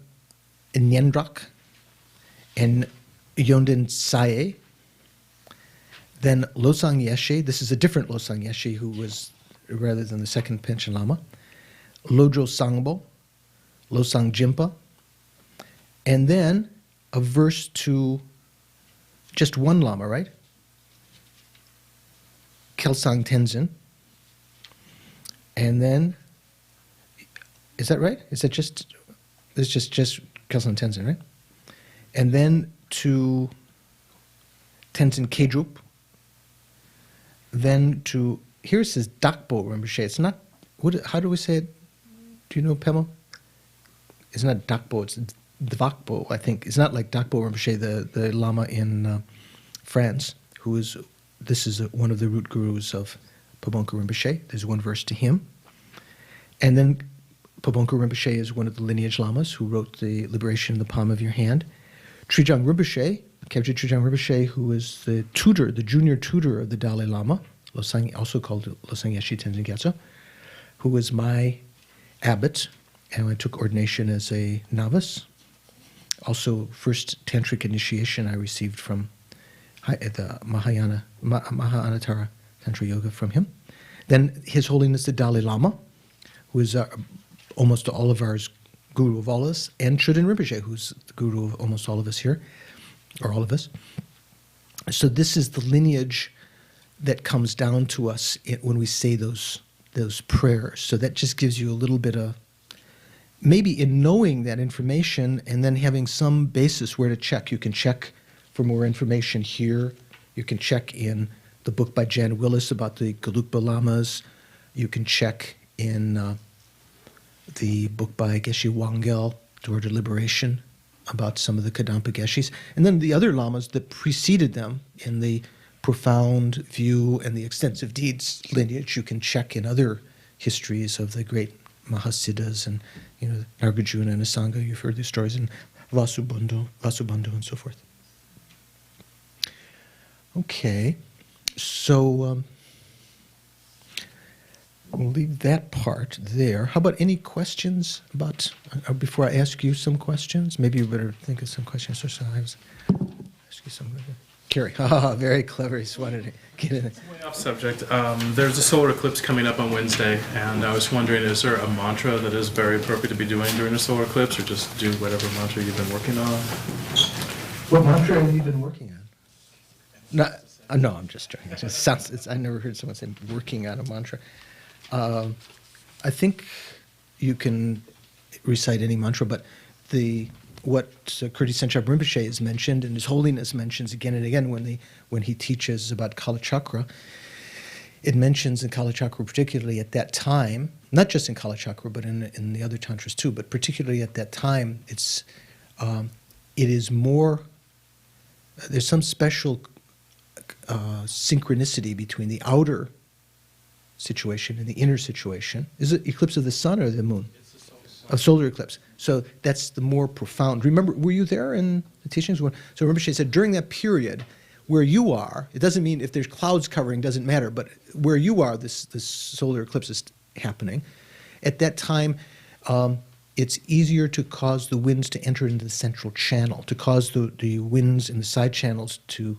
Nyendrak, and Yondin Sae, then Losang Yeshe. This is a different Losang Yeshe who was, rather than the second Panchen Lama, Lojo Sangbo, Losang Jimpa, and then a verse to just one Lama, right? Kelsang Tenzin. And then, is that right? Is that just, it's just Kelsang Tenzin, right? And then to Tenzin Kedrup. Then to, here it says Dakpo Rinpoche. It's not, how do we say it? Do you know, Pema? It's not Dakpo, it's Dvakpo, I think. It's not like Dakpo Rinpoche, the Lama in France, who is, this is one of the root gurus of Pabonka Rinpoche. There's one verse to him. And then Pabonka Rinpoche is one of the lineage lamas who wrote the Liberation in the Palm of Your Hand. Trijang Rinpoche, Kebje Trijang Rinpoche, who is the tutor, the junior tutor of the Dalai Lama, Losang, also called Losang Yeshe Tenzin Gyatso, who was my abbot, and I took ordination as a novice. Also, first tantric initiation I received from the Mahaanatara Tantra Yoga from him. Then His Holiness the Dalai Lama, who is almost all of ours, guru of all of us, and Choden Rinpoche, who's the guru of almost all of us here, or all of us. So this is the lineage that comes down to us when we say those prayers. So that just gives you a little bit of, maybe in knowing that information and then having some basis where to check. You can check for more information here. You can check in the book by Jan Willis about the Gelugpa Lamas. You can check in the book by Geshe Wangel, Door to Liberation, about some of the Kadampa Geshis. And then the other lamas that preceded them in the profound view and the extensive deeds lineage, you can check in other histories of the great Mahasiddhas and, you know, Nagarjuna and Asanga. You've heard these stories, and Vasubandhu and so forth. Okay, so we'll leave that part there. How about any questions about, before I ask you some questions? Maybe you better think of some questions or so. I was ask you some. Carrie, very clever. He just wanted to get in it. Way off subject. There's a solar eclipse coming up on Wednesday, and I was wondering, is there a mantra that is very appropriate to be doing during a solar eclipse, or just do whatever mantra you've been working on? What mantra have you been working on? No, I'm just joking. It just sounds, I never heard someone say working on a mantra. I think you can recite any mantra, but what Kirti Senchab Rinpoche has mentioned, and His Holiness mentions again and again when he teaches about Kala Chakra, it mentions in Kala Chakra particularly at that time, not just in Kala Chakra, but in the other tantras too, but particularly at that time, it's it is more, there's some special synchronicity between the outer situation and the inner situation. Is it eclipse of the sun or the moon? It's a solar eclipse. So that's the more profound. Remember, were you there in the teachings? So remember, she said during that period where you are, it doesn't mean if there's clouds covering, doesn't matter, but where you are, this solar eclipse is happening. At that time, it's easier to cause the winds to enter into the central channel, to cause the winds in the side channels to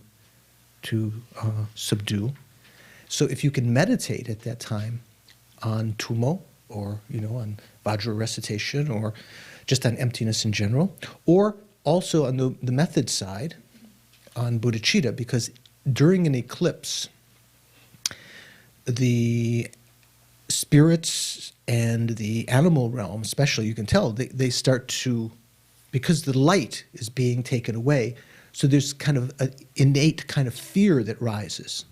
subdue. So if you can meditate at that time on Tumo, or on Vajra recitation, or just on emptiness in general, or also on the method side, on bodhicitta, because during an eclipse, the spirits and the animal realm, especially, you can tell, they start to, because the light is being taken away, so there's kind of an innate kind of fear that rises.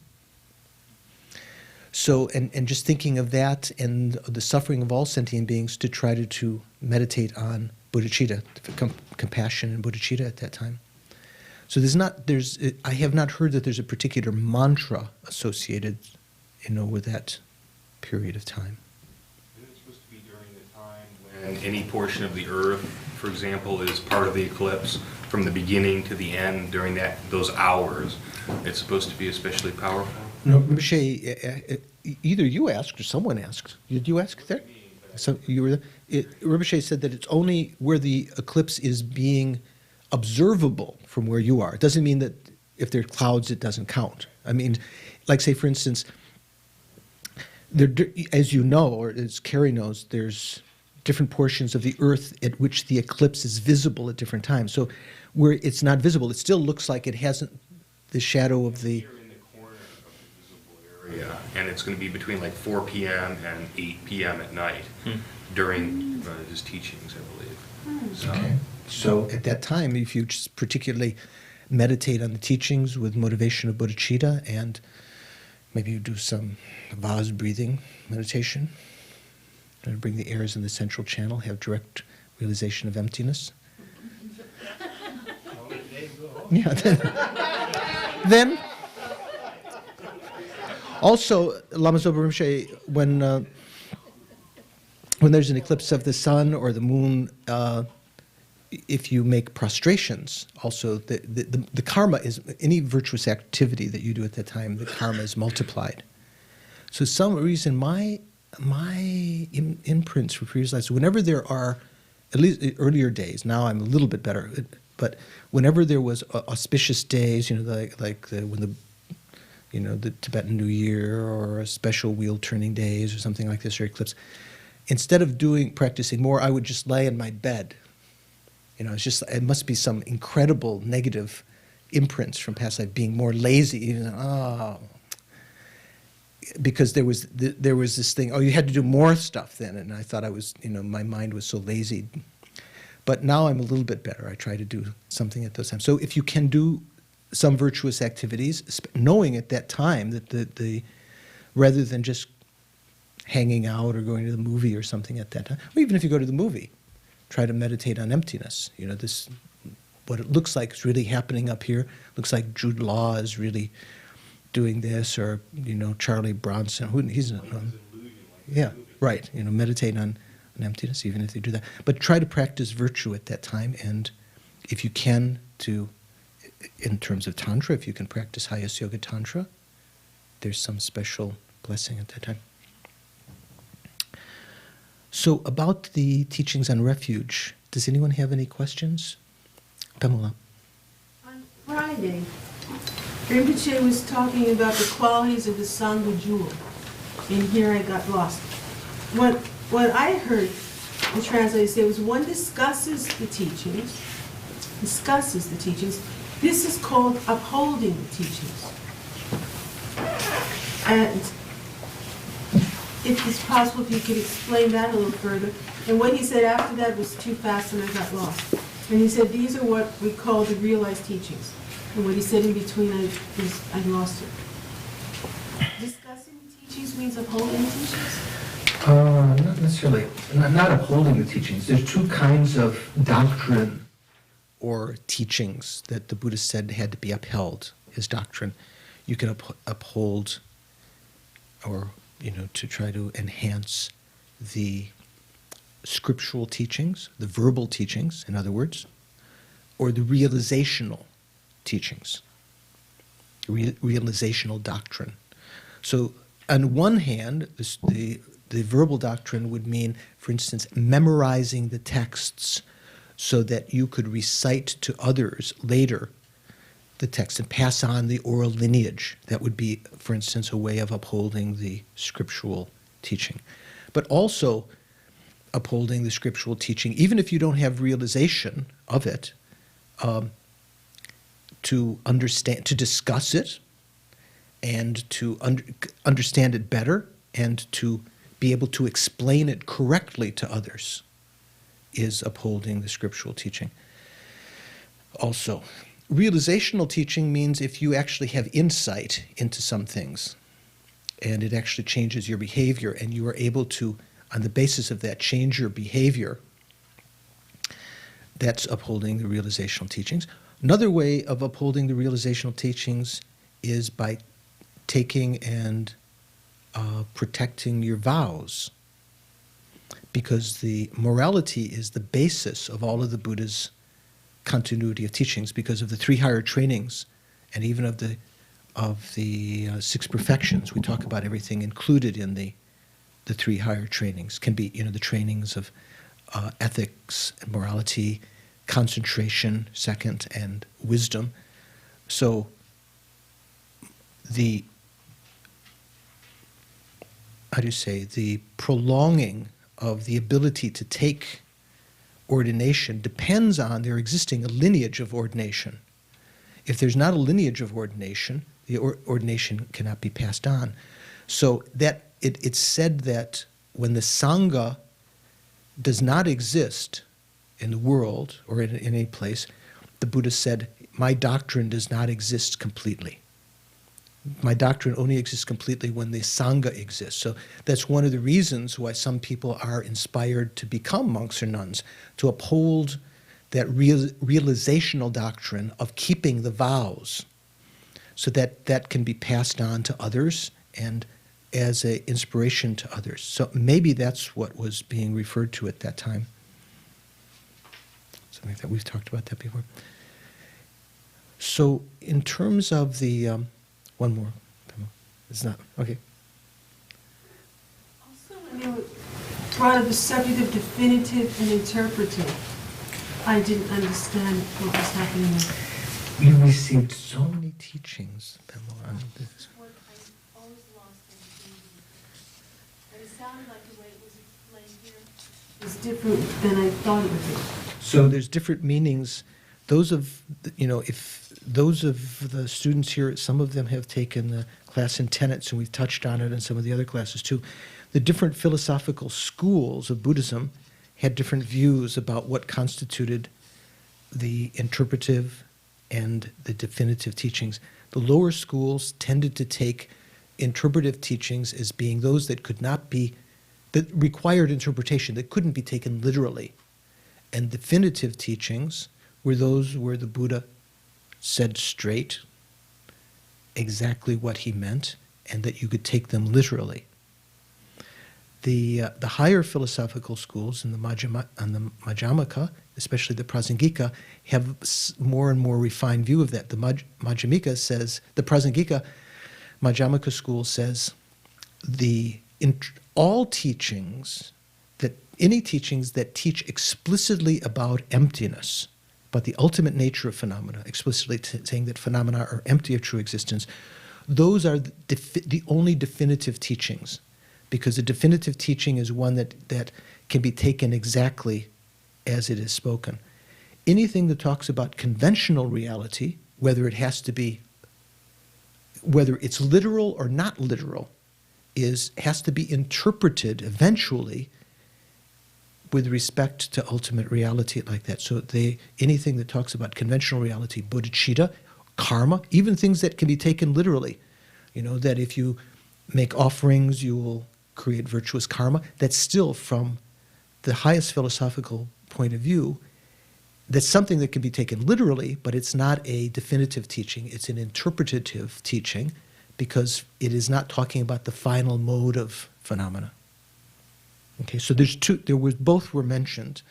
So, and just thinking of that and the suffering of all sentient beings, to try to meditate on bodhicitta, compassion and bodhicitta at that time. So I have not heard that there's a particular mantra associated, with that period of time. And it's supposed to be during the time when any portion of the earth, for example, is part of the eclipse, from the beginning to the end during those hours. It's supposed to be especially powerful. No, Rinpoche, either you asked or someone asked. Did you ask there? So you were there? Rinpoche said that it's only where the eclipse is being observable from where you are. It doesn't mean that if there are clouds, it doesn't count. I mean, like say, for instance, as you know, or as Carrie knows, there's different portions of the earth at which the eclipse is visible at different times. So where it's not visible, it still looks like it hasn't the shadow of the... Yeah, and it's going to be between like 4 p.m. and 8 p.m. at night during his teachings, I believe. So. Okay. So at that time, if you just particularly meditate on the teachings with motivation of bodhicitta, and maybe you do some vase breathing meditation, and bring the airs in the central channel, have direct realization of emptiness. Yeah. Then also, Lama Zopa Rinpoche, when there's an eclipse of the sun or the moon, if you make prostrations, also the karma is, any virtuous activity that you do at that time, the karma is multiplied. So some reason my imprints for previous lives, whenever there are, at least earlier days, now I'm a little bit better, but whenever there was auspicious days, when the Tibetan New Year or a special wheel turning days or something like this, or eclipse, instead of practicing more, I would just lay in my bed. It must be some incredible negative imprints from past life, being more lazy. Because there was this thing, you had to do more stuff then, and I thought I was, my mind was so lazy. But now I'm a little bit better. I try to do something at those times. So if you can do some virtuous activities, knowing at that time that rather than just hanging out or going to the movie or something at that time, or even if you go to the movie, try to meditate on emptiness. What it looks like is really happening up here. Looks like Jude Law is really doing this, or Charlie Bronson. He's yeah, right. Meditate on emptiness, even if they do that. But try to practice virtue at that time, and if you can, in terms of Tantra, if you can practice Highest Yoga Tantra, there's some special blessing at that time. So about the teachings on refuge, does anyone have any questions? Pamela. On Friday, Rinpoche was talking about the qualities of the Sangha jewel, and here I got lost. What I heard the translator say was, one discusses the teachings. This is called upholding the teachings. And if it's possible, if you could explain that a little further. And what he said after that was too fast and I got lost. And he said these are what we call the realized teachings. And what he said in between, I lost it. Discussing the teachings means upholding the teachings? Not necessarily. Not upholding the teachings. There's two kinds of doctrine or teachings that the Buddha said had to be upheld, his doctrine. You can uphold, or, to try to enhance the scriptural teachings, the verbal teachings, in other words, or the realizational teachings, realizational doctrine. So on one hand, the verbal doctrine would mean, for instance, memorizing the texts so that you could recite to others later the text and pass on the oral lineage. That would be, for instance, a way of upholding the scriptural teaching. But also upholding the scriptural teaching, even if you don't have realization of it, to understand, to discuss it, and to understand it better, and to be able to explain it correctly to others, is upholding the scriptural teaching. Also, realizational teaching means if you actually have insight into some things, and it actually changes your behavior, and you are able to, on the basis of that, change your behavior, that's upholding the realizational teachings. Another way of upholding the realizational teachings is by taking and protecting your vows, because the morality is the basis of all of the Buddha's continuity of teachings, because of the three higher trainings, and even of the six perfections. We talk about everything included in the three higher trainings. Can be, the trainings of ethics and morality, concentration, second, and wisdom. So the prolonging of the ability to take ordination depends on there existing a lineage of ordination. If there's not a lineage of ordination, the ordination cannot be passed on. So that it's said that when the Sangha does not exist in the world or in any place, the Buddha said, my doctrine does not exist completely. My doctrine only exists completely when the Sangha exists. So that's one of the reasons why some people are inspired to become monks or nuns, to uphold that realizational doctrine of keeping the vows, so that that can be passed on to others and as an inspiration to others. So maybe that's what was being referred to at that time. Something like that. We've talked about that before. So in terms of the... one more. It's not. Okay. Also, when you brought up the subject of definitive and interpretive, I didn't understand what was happening there. You received so many teachings, Pamela, on this. What I always lost in but it sounded like the way it was explained here is different than I thought it would be. So there's different meanings. Those of, if those of the students here, some of them have taken the class in tenets, and we've touched on it in some of the other classes too. The different philosophical schools of Buddhism had different views about what constituted the interpretive and the definitive teachings. The lower schools tended to take interpretive teachings as being those that could not be, that required interpretation, that couldn't be taken literally. And definitive teachings were those where the Buddha said straight exactly what he meant, and that you could take them literally. The higher philosophical schools in the Madhyamaka, especially the Prasangika, have more and more refined view of that. The Madhyamika says, the Prasangika Madhyamaka school says, all teachings, that any teachings that teach explicitly about emptiness, about the ultimate nature of phenomena, explicitly saying that phenomena are empty of true existence, those are the only definitive teachings, because a definitive teaching is one that can be taken exactly as it is spoken. Anything that talks about conventional reality, whether it's literal or not literal, has to be interpreted eventually with respect to ultimate reality like that. So anything that talks about conventional reality, bodhicitta, karma, even things that can be taken literally, that if you make offerings, you will create virtuous karma, that's still from the highest philosophical point of view, that's something that can be taken literally, but it's not a definitive teaching. It's an interpretative teaching because it is not talking about the final mode of phenomena. Okay, so there's two. Both were mentioned.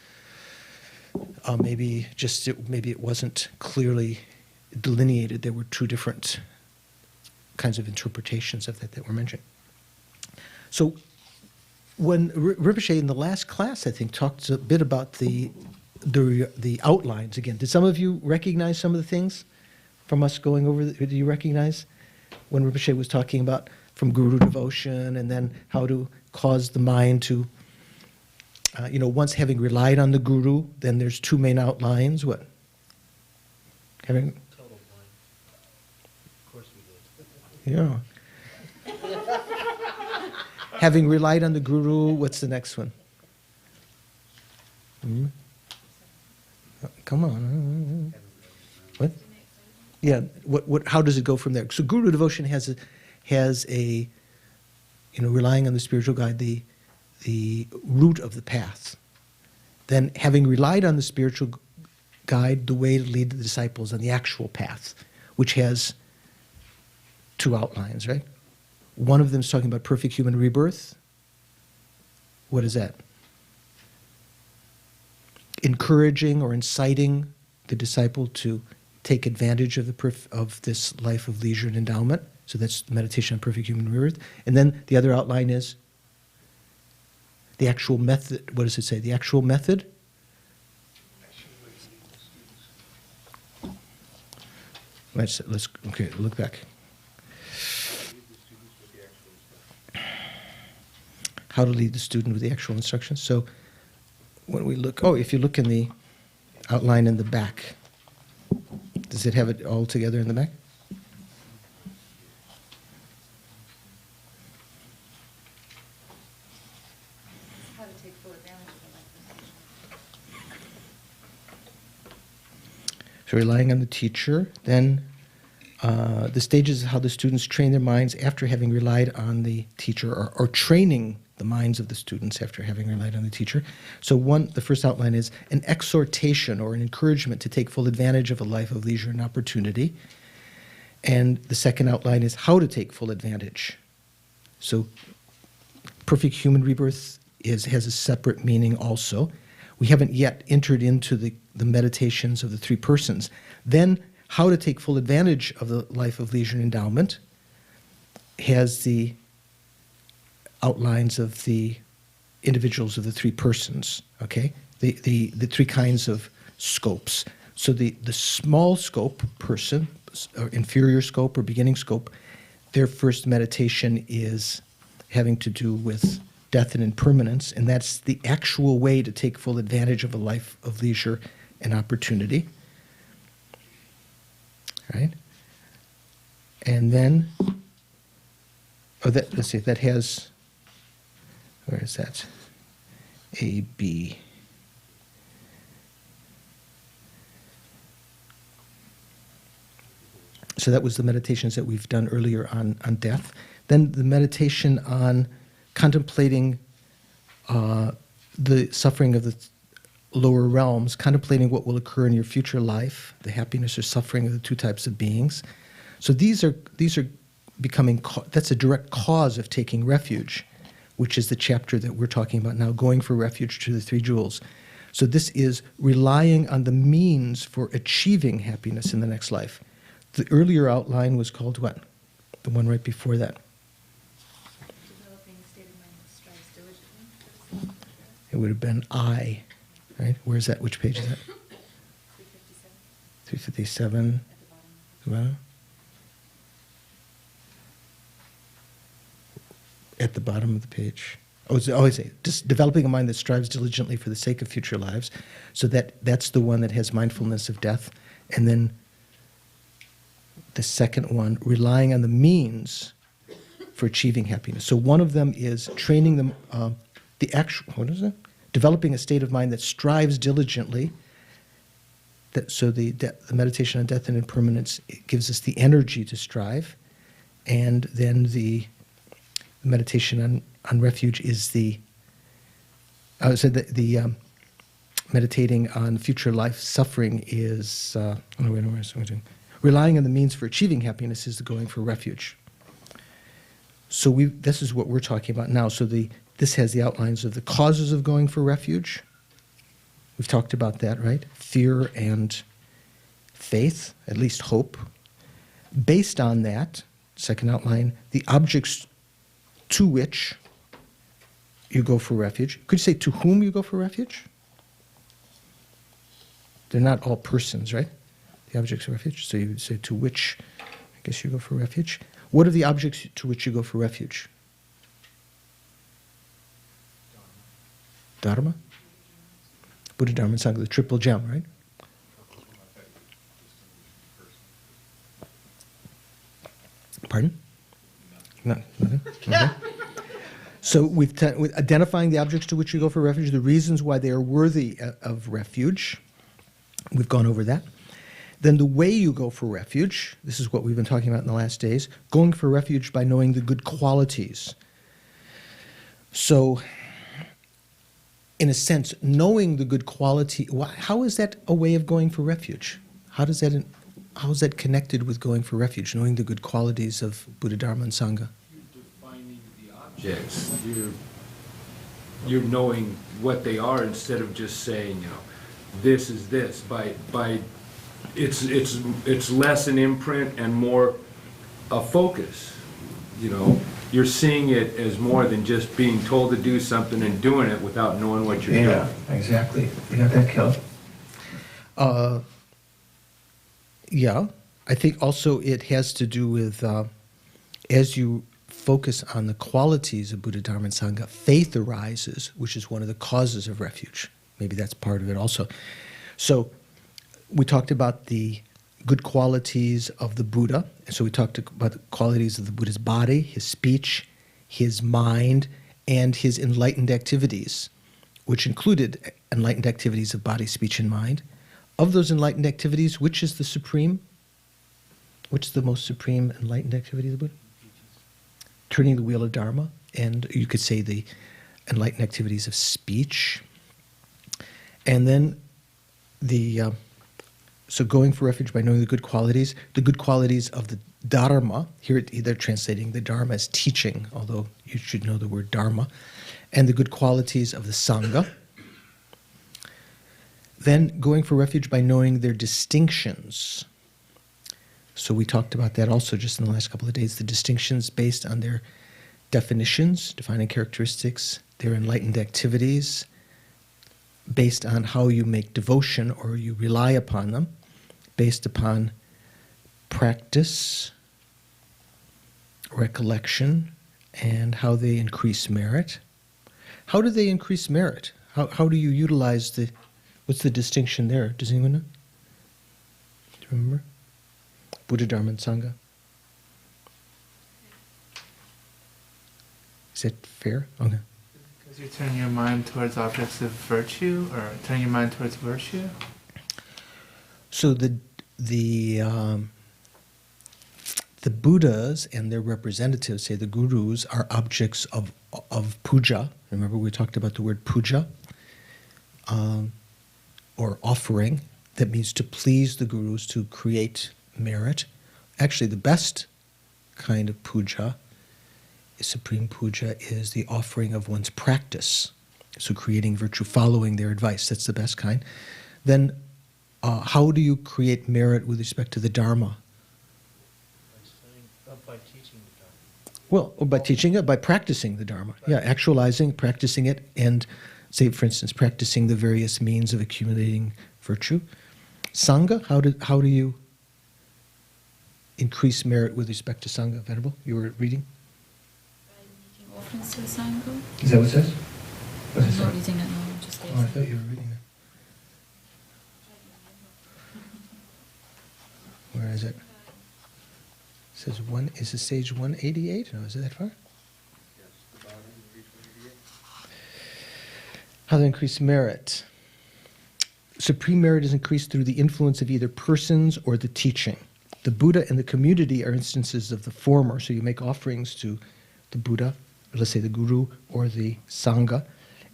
Maybe it wasn't clearly delineated. There were two different kinds of interpretations of that were mentioned. So when Rinpoche in the last class, I think, talked a bit about the outlines again. Did some of you recognize some of the things from us going over? Do you recognize when Rinpoche was talking about from guru devotion and then how to cause the mind to, once having relied on the guru, then there's two main outlines. What? Having. Total blind. Of course we did. Yeah. Having relied on the guru, what's the next one? Hmm? Come on. What? Yeah. What? How does it go from there? So guru devotion has a relying on the spiritual guide, the root of the path. Then having relied on the spiritual guide, the way to lead the disciples on the actual path, which has two outlines, right? One of them is talking about perfect human rebirth. What is that? Encouraging or inciting the disciple to take advantage of this life of leisure and endowment. So that's meditation on perfect human rebirth. And then the other outline is the actual method. What does it say? The actual method? Let's look back. How to lead the student with the actual instructions. So when we look, if you look in the outline in the back, does it have it all together in the back? How to take full advantage of the life. So relying on the teacher, then the stages of how the students train their minds after having relied on the teacher, or training the minds of the students after having relied on the teacher. So the first outline is an exhortation or an encouragement to take full advantage of a life of leisure and opportunity. And the second outline is how to take full advantage. So perfect human rebirth has a separate meaning also. We haven't yet entered into the meditations of the three persons. Then how to take full advantage of the life of leisure and endowment has the outlines of the individuals of the three persons, okay? The three kinds of scopes. So the small scope person, or inferior scope or beginning scope, their first meditation is having to do with death and impermanence, and that's the actual way to take full advantage of a life of leisure and opportunity. Right? And then, let's see, that has, where is that? A, B. So that was the meditations that we've done earlier on death. Then the meditation on contemplating the suffering of the lower realms, contemplating what will occur in your future life, the happiness or suffering of the two types of beings. So these are becoming, that's a direct cause of taking refuge, which is the chapter that we're talking about now, going for refuge to the three jewels. So this is relying on the means for achieving happiness in the next life. The earlier outline was called what? The one right before that. Developing a state of mind that strives diligently. It would have been I, right? Where's that? Which page is that? 357. At the bottom. At the bottom of the page. Just developing a mind that strives diligently for the sake of future lives. So that's the one that has mindfulness of death. And then the second one, relying on the means for achieving happiness. So one of them is training them, developing a state of mind that strives diligently. So the meditation on death and impermanence, it gives us the energy to strive. And then the meditation on refuge is the meditating on future life suffering is, relying on the means for achieving happiness is the going for refuge. So this is what we're talking about now. So this has the outlines of the causes of going for refuge. We've talked about that, right? Fear and faith, at least hope. Based on that, second outline, the objects to which you go for refuge. Could you say to whom you go for refuge? They're not all persons, right? The objects of refuge. So you would say to which, I guess, you go for refuge. What are the objects to which you go for refuge? Dharma? Buddha, Dharma, and Sangha, the triple gem, right? Pardon? Nothing? Okay. So with identifying the objects to which you go for refuge, the reasons why they are worthy of refuge, we've gone over that. Then the way you go for refuge, this is what we've been talking about in the last days, going for refuge by knowing the good qualities. So, in a sense, knowing the good quality, how is that a way of going for refuge? How is that connected with going for refuge, knowing the good qualities of Buddha, Dharma, and Sangha? You're defining the objects. You're knowing what they are instead of just saying, this is this. It's less an imprint and more a focus. You're seeing it as more than just being told to do something and doing it without knowing what you're doing. Yeah, exactly. You got that, Kel? Yeah, I think also it has to do with as you focus on the qualities of Buddha, Dharma, and Sangha, faith arises, which is one of the causes of refuge. Maybe that's part of it also. So we talked about the good qualities of the Buddha. And so we talked about the qualities of the Buddha's body, his speech, his mind, and his enlightened activities, which included enlightened activities of body, speech, and mind. Of those enlightened activities, which is the supreme? Which is the most supreme enlightened activity of the Buddha? Turning the wheel of Dharma, and you could say the enlightened activities of speech. And then so going for refuge by knowing the good qualities of the Dharma. Here they're translating the Dharma as teaching, although you should know the word Dharma, and the good qualities of the Sangha. Then going for refuge by knowing their distinctions. So we talked about that also just in the last couple of days, the distinctions based on their definitions, defining characteristics, their enlightened activities, based on how you make devotion or you rely upon them, based upon practice, recollection, and how they increase merit. How do they increase merit? How do you utilize what's the distinction there? Does anyone know? Do you remember? Buddha, Dharma, and Sangha. Is that fair? Okay. Because you turn your mind towards objects of virtue, or turn your mind towards virtue? So the Buddhas and their representatives, say the gurus, are objects of puja. Remember we talked about the word puja, or offering. That means to please the gurus, to create merit. Actually, the best kind of puja, supreme puja, is the offering of one's practice. So creating virtue, following their advice, that's the best kind. Then how do you create merit with respect to the Dharma? By teaching the Dharma. Well, or by teaching it, by practicing the Dharma. Yeah, actualizing, practicing it, and say, for instance, practicing the various means of accumulating virtue. Sangha, how do you increase merit with respect to Sangha? Venerable, you were reading? By making offerings to the Sangha. Is that what it says? What's it I'm not say? reading it now, I'm just Oh, I thought you were reading it. Where is it? It says is it stage 188? No, is it that far? How to increase merit. Supreme merit is increased through the influence of either persons or the teaching. The Buddha and the community are instances of the former. So you make offerings to the Buddha, or let's say the Guru or the Sangha,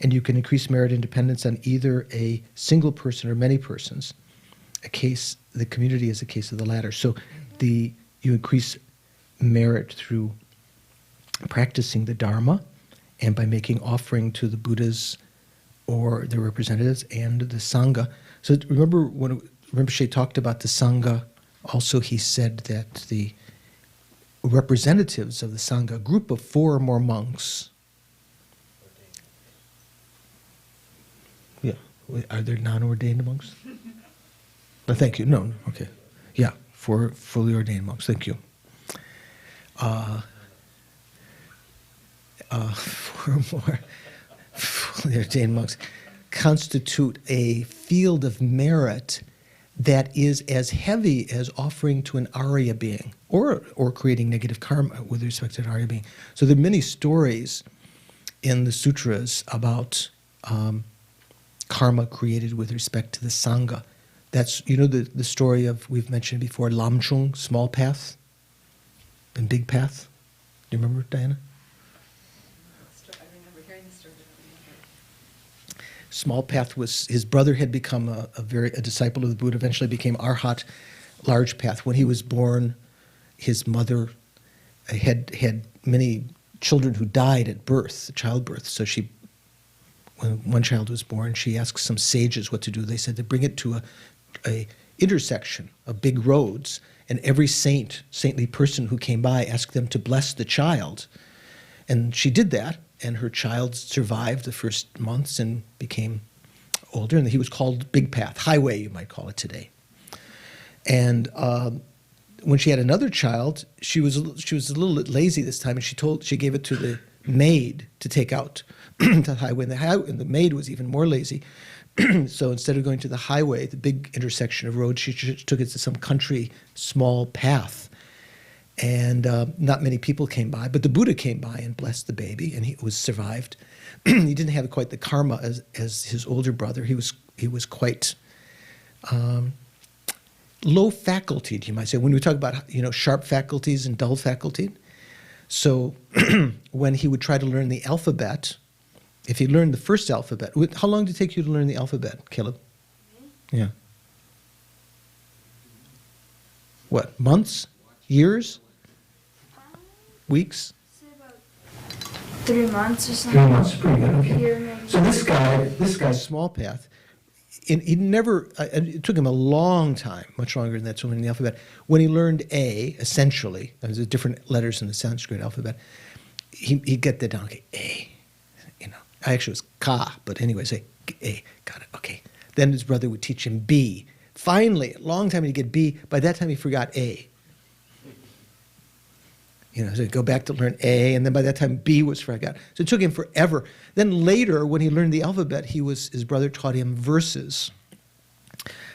and you can increase merit and dependence on either a single person or many persons. The community is a case of the latter. So you increase merit through practicing the Dharma and by making offering to the Buddhas or their representatives and the Sangha. So remember when Rinpoche talked about the Sangha, also he said that the representatives of the Sangha, a group of 4 or more monks. Yeah, are there non-ordained monks? No, thank you. No, okay. Yeah, 4 fully ordained monks. Thank you. 4 more fully ordained monks constitute a field of merit that is as heavy as offering to an Arya being or creating negative karma with respect to an Arya being. So there are many stories in the sutras about karma created with respect to the Sangha. That's, the story of, we've mentioned before, Lam Chung, small path and big path. Do you remember, Diana? I remember hearing the story. Small path was, his brother had become a disciple of the Buddha, eventually became Arhat. Large path, when he was born, his mother had many children who died at birth, childbirth. So when one child was born, she asked some sages what to do. They said to bring it to a intersection of big roads, and every saintly person who came by asked them to bless the child. And she did that, and her child survived the first months and became older, and he was called Big Path, Highway, you might call it today. And when she had another child, she was a little bit lazy this time, and she gave it to the maid to take out to the highway, and the maid was even more lazy. So instead of going to the highway, the big intersection of roads, she just took it to some country small path. And not many people came by, but the Buddha came by and blessed the baby, and he was survived. He didn't have quite the karma as his older brother. He was quite low facultied, you might say. When we talk about sharp faculties and dull faculty, so when he would try to learn the alphabet, if he learned the first alphabet, how long did it take you to learn the alphabet, Caleb? Yeah. What, months? Years? Weeks? Say about 3 months or something. 3 months, pretty good, okay. Here, maybe. So this guy's small path, he never, it took him a long time, much longer than that to learn the alphabet. When he learned A, essentially, there's different letters in the Sanskrit alphabet, he'd get that down, okay, A, actually it was Ka, but anyway, say A, got it, okay. Then his brother would teach him B. Finally, a long time he'd get B, by that time he forgot A. So he'd go back to learn A, and then by that time B was forgotten. So it took him forever. Then later, when he learned the alphabet, his brother taught him verses,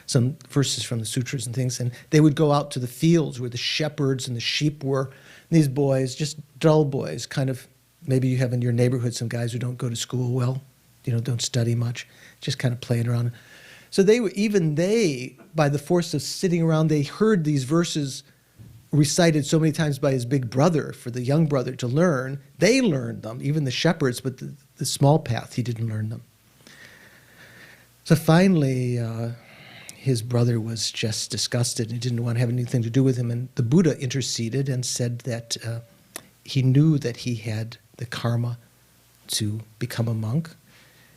some verses from the sutras and things, and they would go out to the fields where the shepherds and the sheep were. And these boys, just dull boys, kind of, maybe you have in your neighborhood some guys who don't go to school well, don't study much, just kind of playing around. So they, by the force of sitting around, they heard these verses recited so many times by his big brother for the young brother to learn. They learned them, even the shepherds, but the small path, he didn't learn them. So finally, his brother was just disgusted and didn't want to have anything to do with him. And the Buddha interceded and said that he knew that he had the karma to become a monk.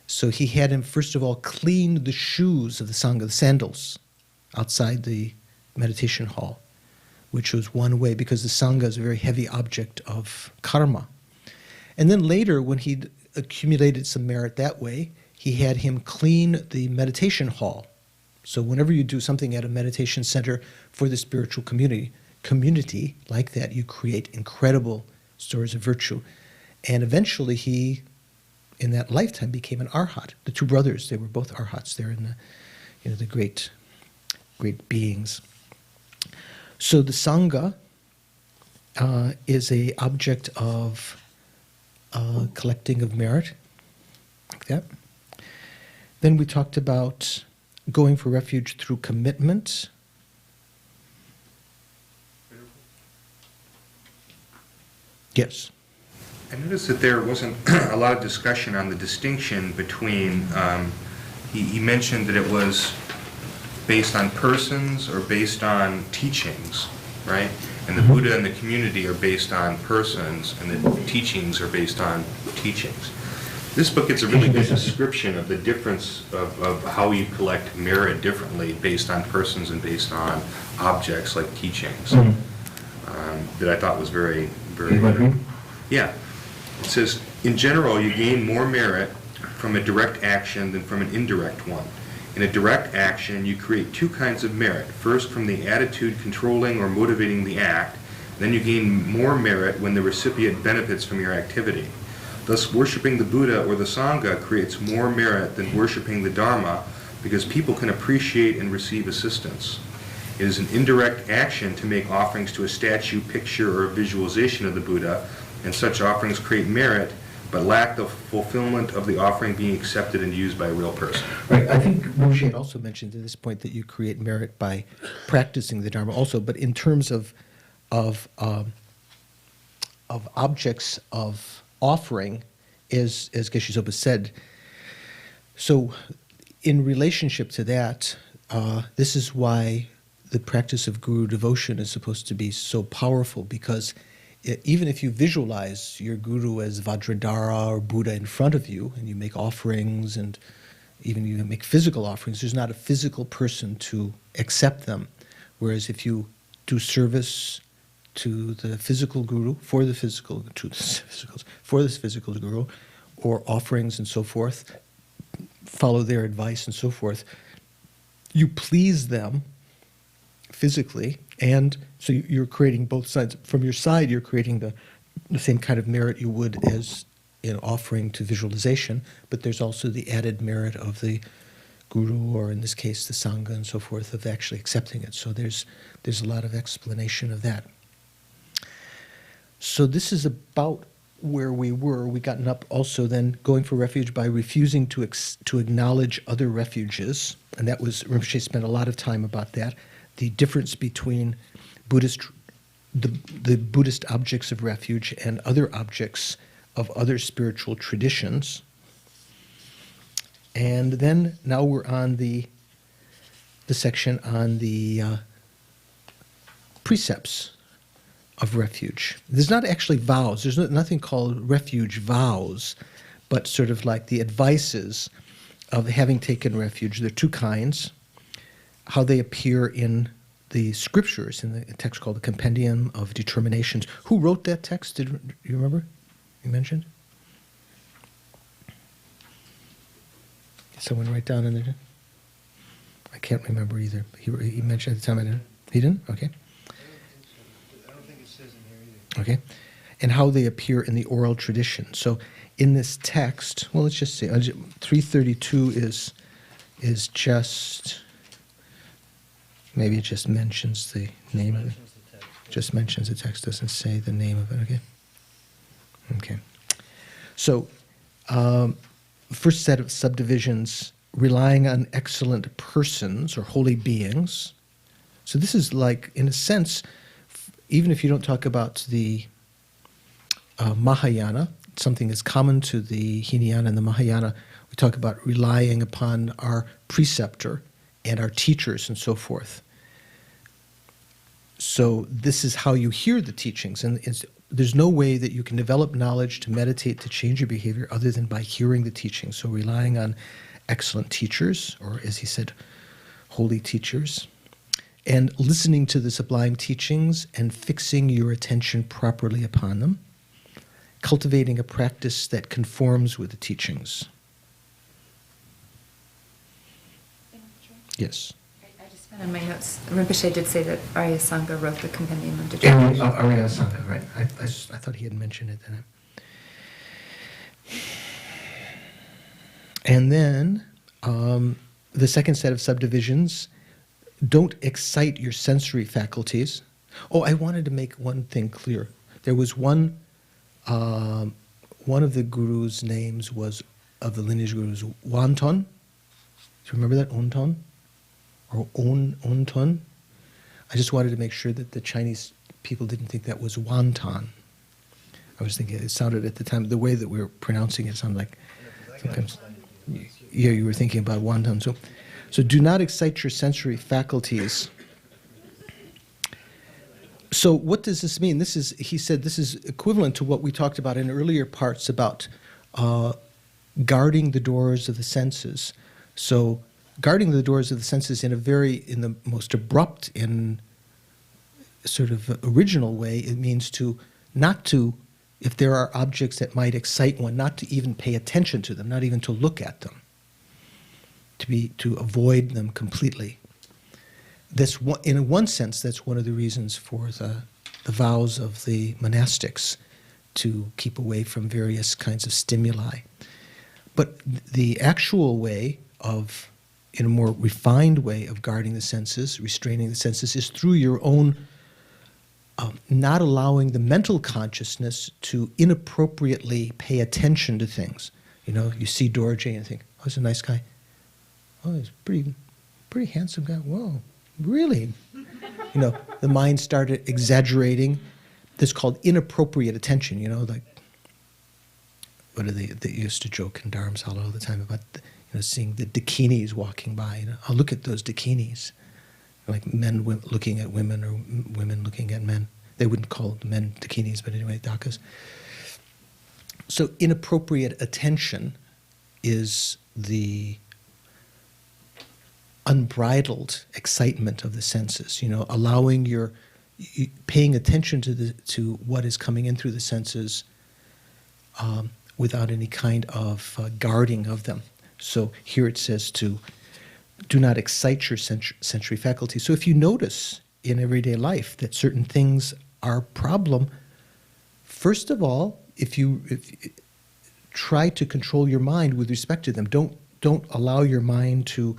So he had him, first of all, clean the shoes of the Sangha, the sandals, outside the meditation hall, which was one way, because the Sangha is a very heavy object of karma. And then later, when he'd accumulated some merit that way, he had him clean the meditation hall. So whenever you do something at a meditation center for the spiritual community like that, you create incredible stories of virtue. And eventually he, in that lifetime, became an arhat. The two brothers, they were both arhats. They're in the great beings. So the Sangha is a object of collecting of merit, like that. Then we talked about going for refuge through commitment. Yes. I noticed that there wasn't a lot of discussion on the distinction between, he mentioned that it was based on persons or based on teachings, right? And the Buddha and the community are based on persons, and the teachings are based on teachings. This book gets a really good description of the difference of how you collect merit differently based on persons and based on objects like teachings. That I thought was very, very good. Yeah. It says, in general, you gain more merit from a direct action than from an indirect one. In a direct action, you create two kinds of merit. First, from the attitude controlling or motivating the act. Then you gain more merit when the recipient benefits from your activity. Thus, worshiping the Buddha or the Sangha creates more merit than worshiping the Dharma because people can appreciate and receive assistance. It is an indirect action to make offerings to a statue, picture, or a visualization of the Buddha, and such offerings create merit, but lack the fulfillment of the offering being accepted and used by a real person. Right. I think Rinpoche had also mentioned at this point that you create merit by practicing the Dharma also, but in terms of objects of offering, as Geshe Sopa said, so in relationship to that, this is why the practice of guru devotion is supposed to be so powerful, because even if you visualize your guru as Vajradhara or Buddha in front of you, and you make offerings, and even you make physical offerings, there's not a physical person to accept them. Whereas if you do service to the physical guru, for this physical guru, or offerings and so forth, follow their advice and so forth, you please them physically, and so you're creating both sides. From your side, you're creating the same kind of merit you would as in offering to visualization, but there's also the added merit of the guru, or in this case the sangha and so forth, of actually accepting it. So there's a lot of explanation of that. So this is about where we were. We gotten up also then going for refuge by refusing to acknowledge other refuges, and that was, Rinpoche spent a lot of time about that. The difference between the Buddhist objects of refuge and other objects of other spiritual traditions. And then now we're on the section on the precepts of refuge. There's not actually vows. There's nothing called refuge vows, but sort of like the advices of having taken refuge. There are two kinds. How they appear in the scriptures, in the text called the Compendium of Determinations. Who wrote that text? Did you remember? You mentioned? Did someone write down in there? I can't remember either. He mentioned at the time I didn't. He didn't? Okay. I don't think it says in here either. Okay. And how they appear in the oral tradition. So in this text, well, let's just see. 332 is just... Maybe it just mentions the name of it. Just mentions the text, doesn't say the name of it, okay? Okay. So, first set of subdivisions, relying on excellent persons or holy beings. So this is like, in a sense, even if you don't talk about the Mahayana, something that's common to the Hinayana and the Mahayana, we talk about relying upon our preceptor and our teachers and so forth. So this is how you hear the teachings, and there's no way that you can develop knowledge to meditate to change your behavior other than by hearing the teachings. So relying on excellent teachers, or as he said, holy teachers, and listening to the sublime teachings and fixing your attention properly upon them, cultivating a practice that conforms with the teachings. Yes. I just found in my notes, Rinpoche did say that Arya Sangha wrote the Compendium of Determinations. Arya Sangha, right. I thought he had mentioned it then. And then the second set of subdivisions, don't excite your sensory faculties. Oh, I wanted to make one thing clear. There was one of the guru's names was, of the lineage gurus, Wanton. Do you remember that, Onton? Or Onton? I just wanted to make sure that the Chinese people didn't think that was Wanton. I was thinking it sounded at the time, the way that we were pronouncing it sounded like sometimes, yeah, you were thinking about wonton. So do not excite your sensory faculties. So what does this mean? He said this is equivalent to what we talked about in earlier parts about guarding the doors of the senses. So guarding the doors of the senses in the most abrupt and sort of original way, it means not to, if there are objects that might excite one, not to even pay attention to them, not even to look at them, to avoid them completely. In one sense, that's one of the reasons for the vows of the monastics, to keep away from various kinds of stimuli. But the actual way of, in a more refined way of guarding the senses, restraining the senses, is through your own not allowing the mental consciousness to inappropriately pay attention to things. You know, you see Dorje and think, oh, he's a nice guy. Oh, he's a pretty handsome guy. Whoa, really? You know, the mind started exaggerating. This is called inappropriate attention, you know, like, what are they used to joke in Dharamsala all the time about, seeing the dakinis walking by. You know, oh, look at those dakinis. Like men looking at women or women looking at men. They wouldn't call men dakinis, but anyway, dakas. So inappropriate attention is the unbridled excitement of the senses. You know, paying attention to what is coming in through the senses without any kind of guarding of them. So here it says to do not excite your sensory faculty. So if you notice in everyday life that certain things are a problem, first of all, if you try to control your mind with respect to them, don't allow your mind to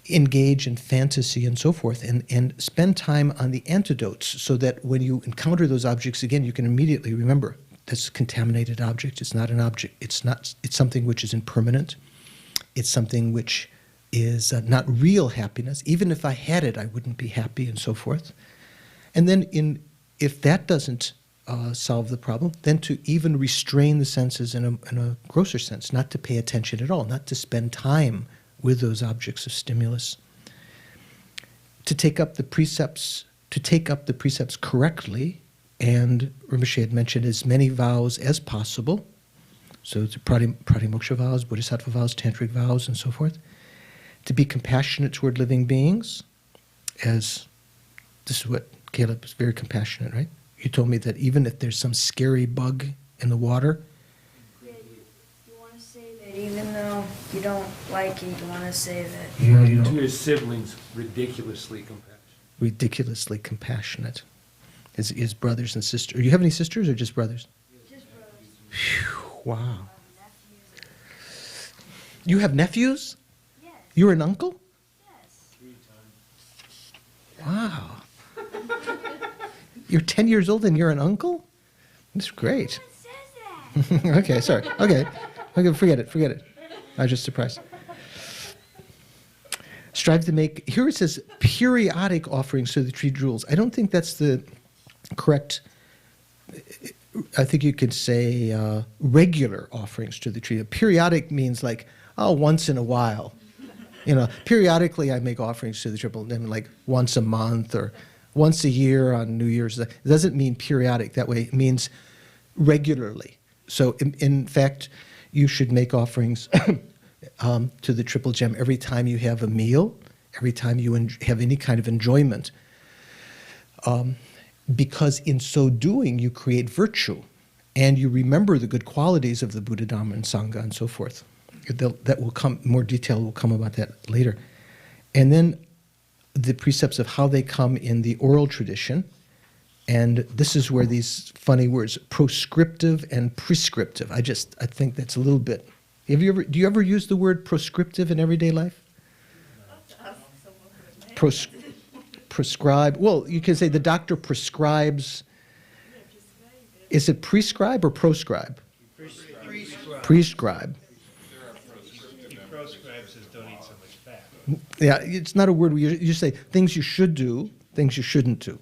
engage in fantasy and so forth, and spend time on the antidotes so that when you encounter those objects again, you can immediately remember this contaminated object. It's not an object. It's something which is impermanent. It's something which is not real happiness. Even if I had it, I wouldn't be happy, and so forth. And then if that doesn't solve the problem, then to even restrain the senses in a grosser sense, not to pay attention at all, not to spend time with those objects of stimulus. To take up the precepts correctly, and Rinpoche had mentioned as many vows as possible. So it's pratimoksha vows, bodhisattva vows, tantric vows, and so forth. To be compassionate toward living beings, as this is what Caleb is very compassionate, right? You told me that even if there's some scary bug in the water. Yeah, you want to say that even though you don't like it, you want to say that. Yeah, to your siblings, ridiculously compassionate. Ridiculously compassionate. His brothers and sisters. Do you have any sisters or just brothers? Just brothers. Whew, wow. You have nephews? Yes. You're an uncle? Yes. 3 times. Wow. You're 10 years old and you're an uncle? That's great. Okay, sorry. Okay, forget it. I was just surprised. Strive to make, here it says periodic offerings to the tree jewels. I don't think that's the correct, I think you could say regular offerings to the tree. Periodic means like, once in a while. You know, periodically I make offerings to the triple, then like once a month or once a year on New Year's. It doesn't mean periodic that way. It means regularly. So in fact, you should make offerings to the Triple Gem every time you have a meal, every time you have any kind of enjoyment. Because in so doing, you create virtue and you remember the good qualities of the Buddha, Dhamma, and Sangha, and so forth. That will come, more detail will come about that later. And then the precepts of how they come in the oral tradition. And this is where these funny words, proscriptive and prescriptive. I think that's a little bit. Do you ever use the word proscriptive in everyday life? Prescribe. Well, you can say the doctor prescribes. Is it prescribe or proscribe? Prescribe. He proscribes says don't eat so much fat. Yeah, it's not a word. You say things you should do, things you shouldn't do.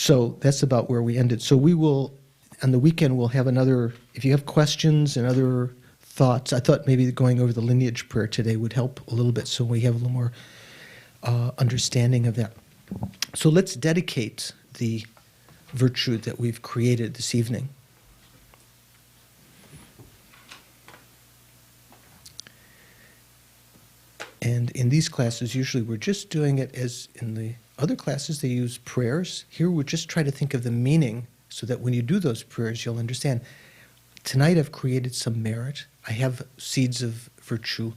So that's about where we ended. So we will, on the weekend, we'll have another, if you have questions and other thoughts, I thought maybe going over the lineage prayer today would help a little bit so we have a little more understanding of that. So let's dedicate the virtue that we've created this evening. And in these classes, usually we're just doing it as in the other classes, they use prayers. Here we're just trying to think of the meaning so that when you do those prayers, you'll understand. Tonight I've created some merit. I have seeds of virtue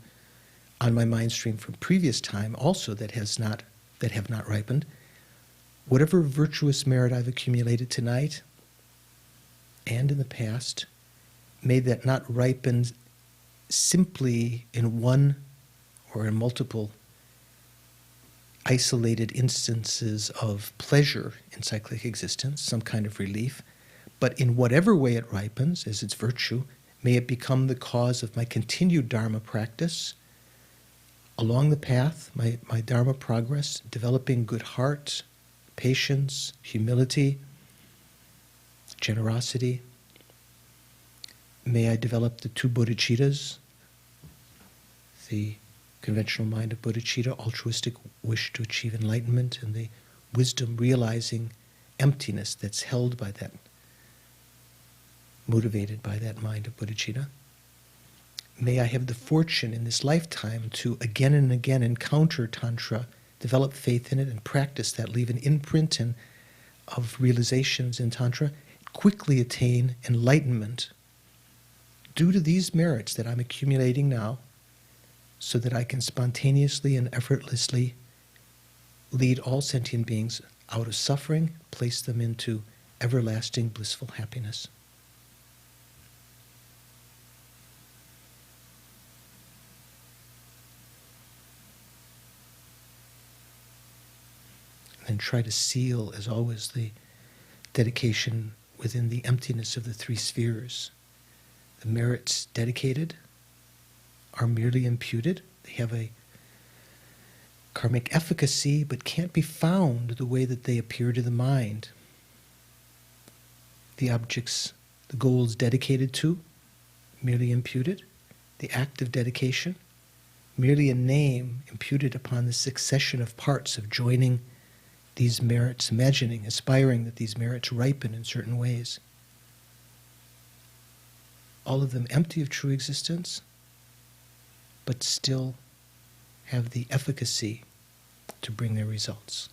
on my mind stream from previous time also that have not ripened. Whatever virtuous merit I've accumulated tonight and in the past, may that not ripen simply in one or in multiple isolated instances of pleasure in cyclic existence, some kind of relief, but in whatever way it ripens as its virtue, may it become the cause of my continued Dharma practice along the path, my Dharma progress, developing good heart, patience, humility, generosity. May I develop the two bodhicittas, the conventional mind of bodhicitta, altruistic wish to achieve enlightenment, and the wisdom realizing emptiness that's held by that, motivated by that mind of bodhicitta. May I have the fortune in this lifetime to again and again encounter Tantra, develop faith in it, and practice that, leave an imprint of realizations in Tantra, quickly attain enlightenment due to these merits that I'm accumulating now, so that I can spontaneously and effortlessly lead all sentient beings out of suffering, place them into everlasting blissful happiness. And try to seal, as always, the dedication within the emptiness of the three spheres. The merits dedicated are merely imputed. They have a karmic efficacy, but can't be found the way that they appear to the mind. The objects, the goals dedicated to, merely imputed. The act of dedication, merely a name imputed upon the succession of parts of joining these merits, imagining, aspiring that these merits ripen in certain ways. All of them empty of true existence, but still have the efficacy to bring their results.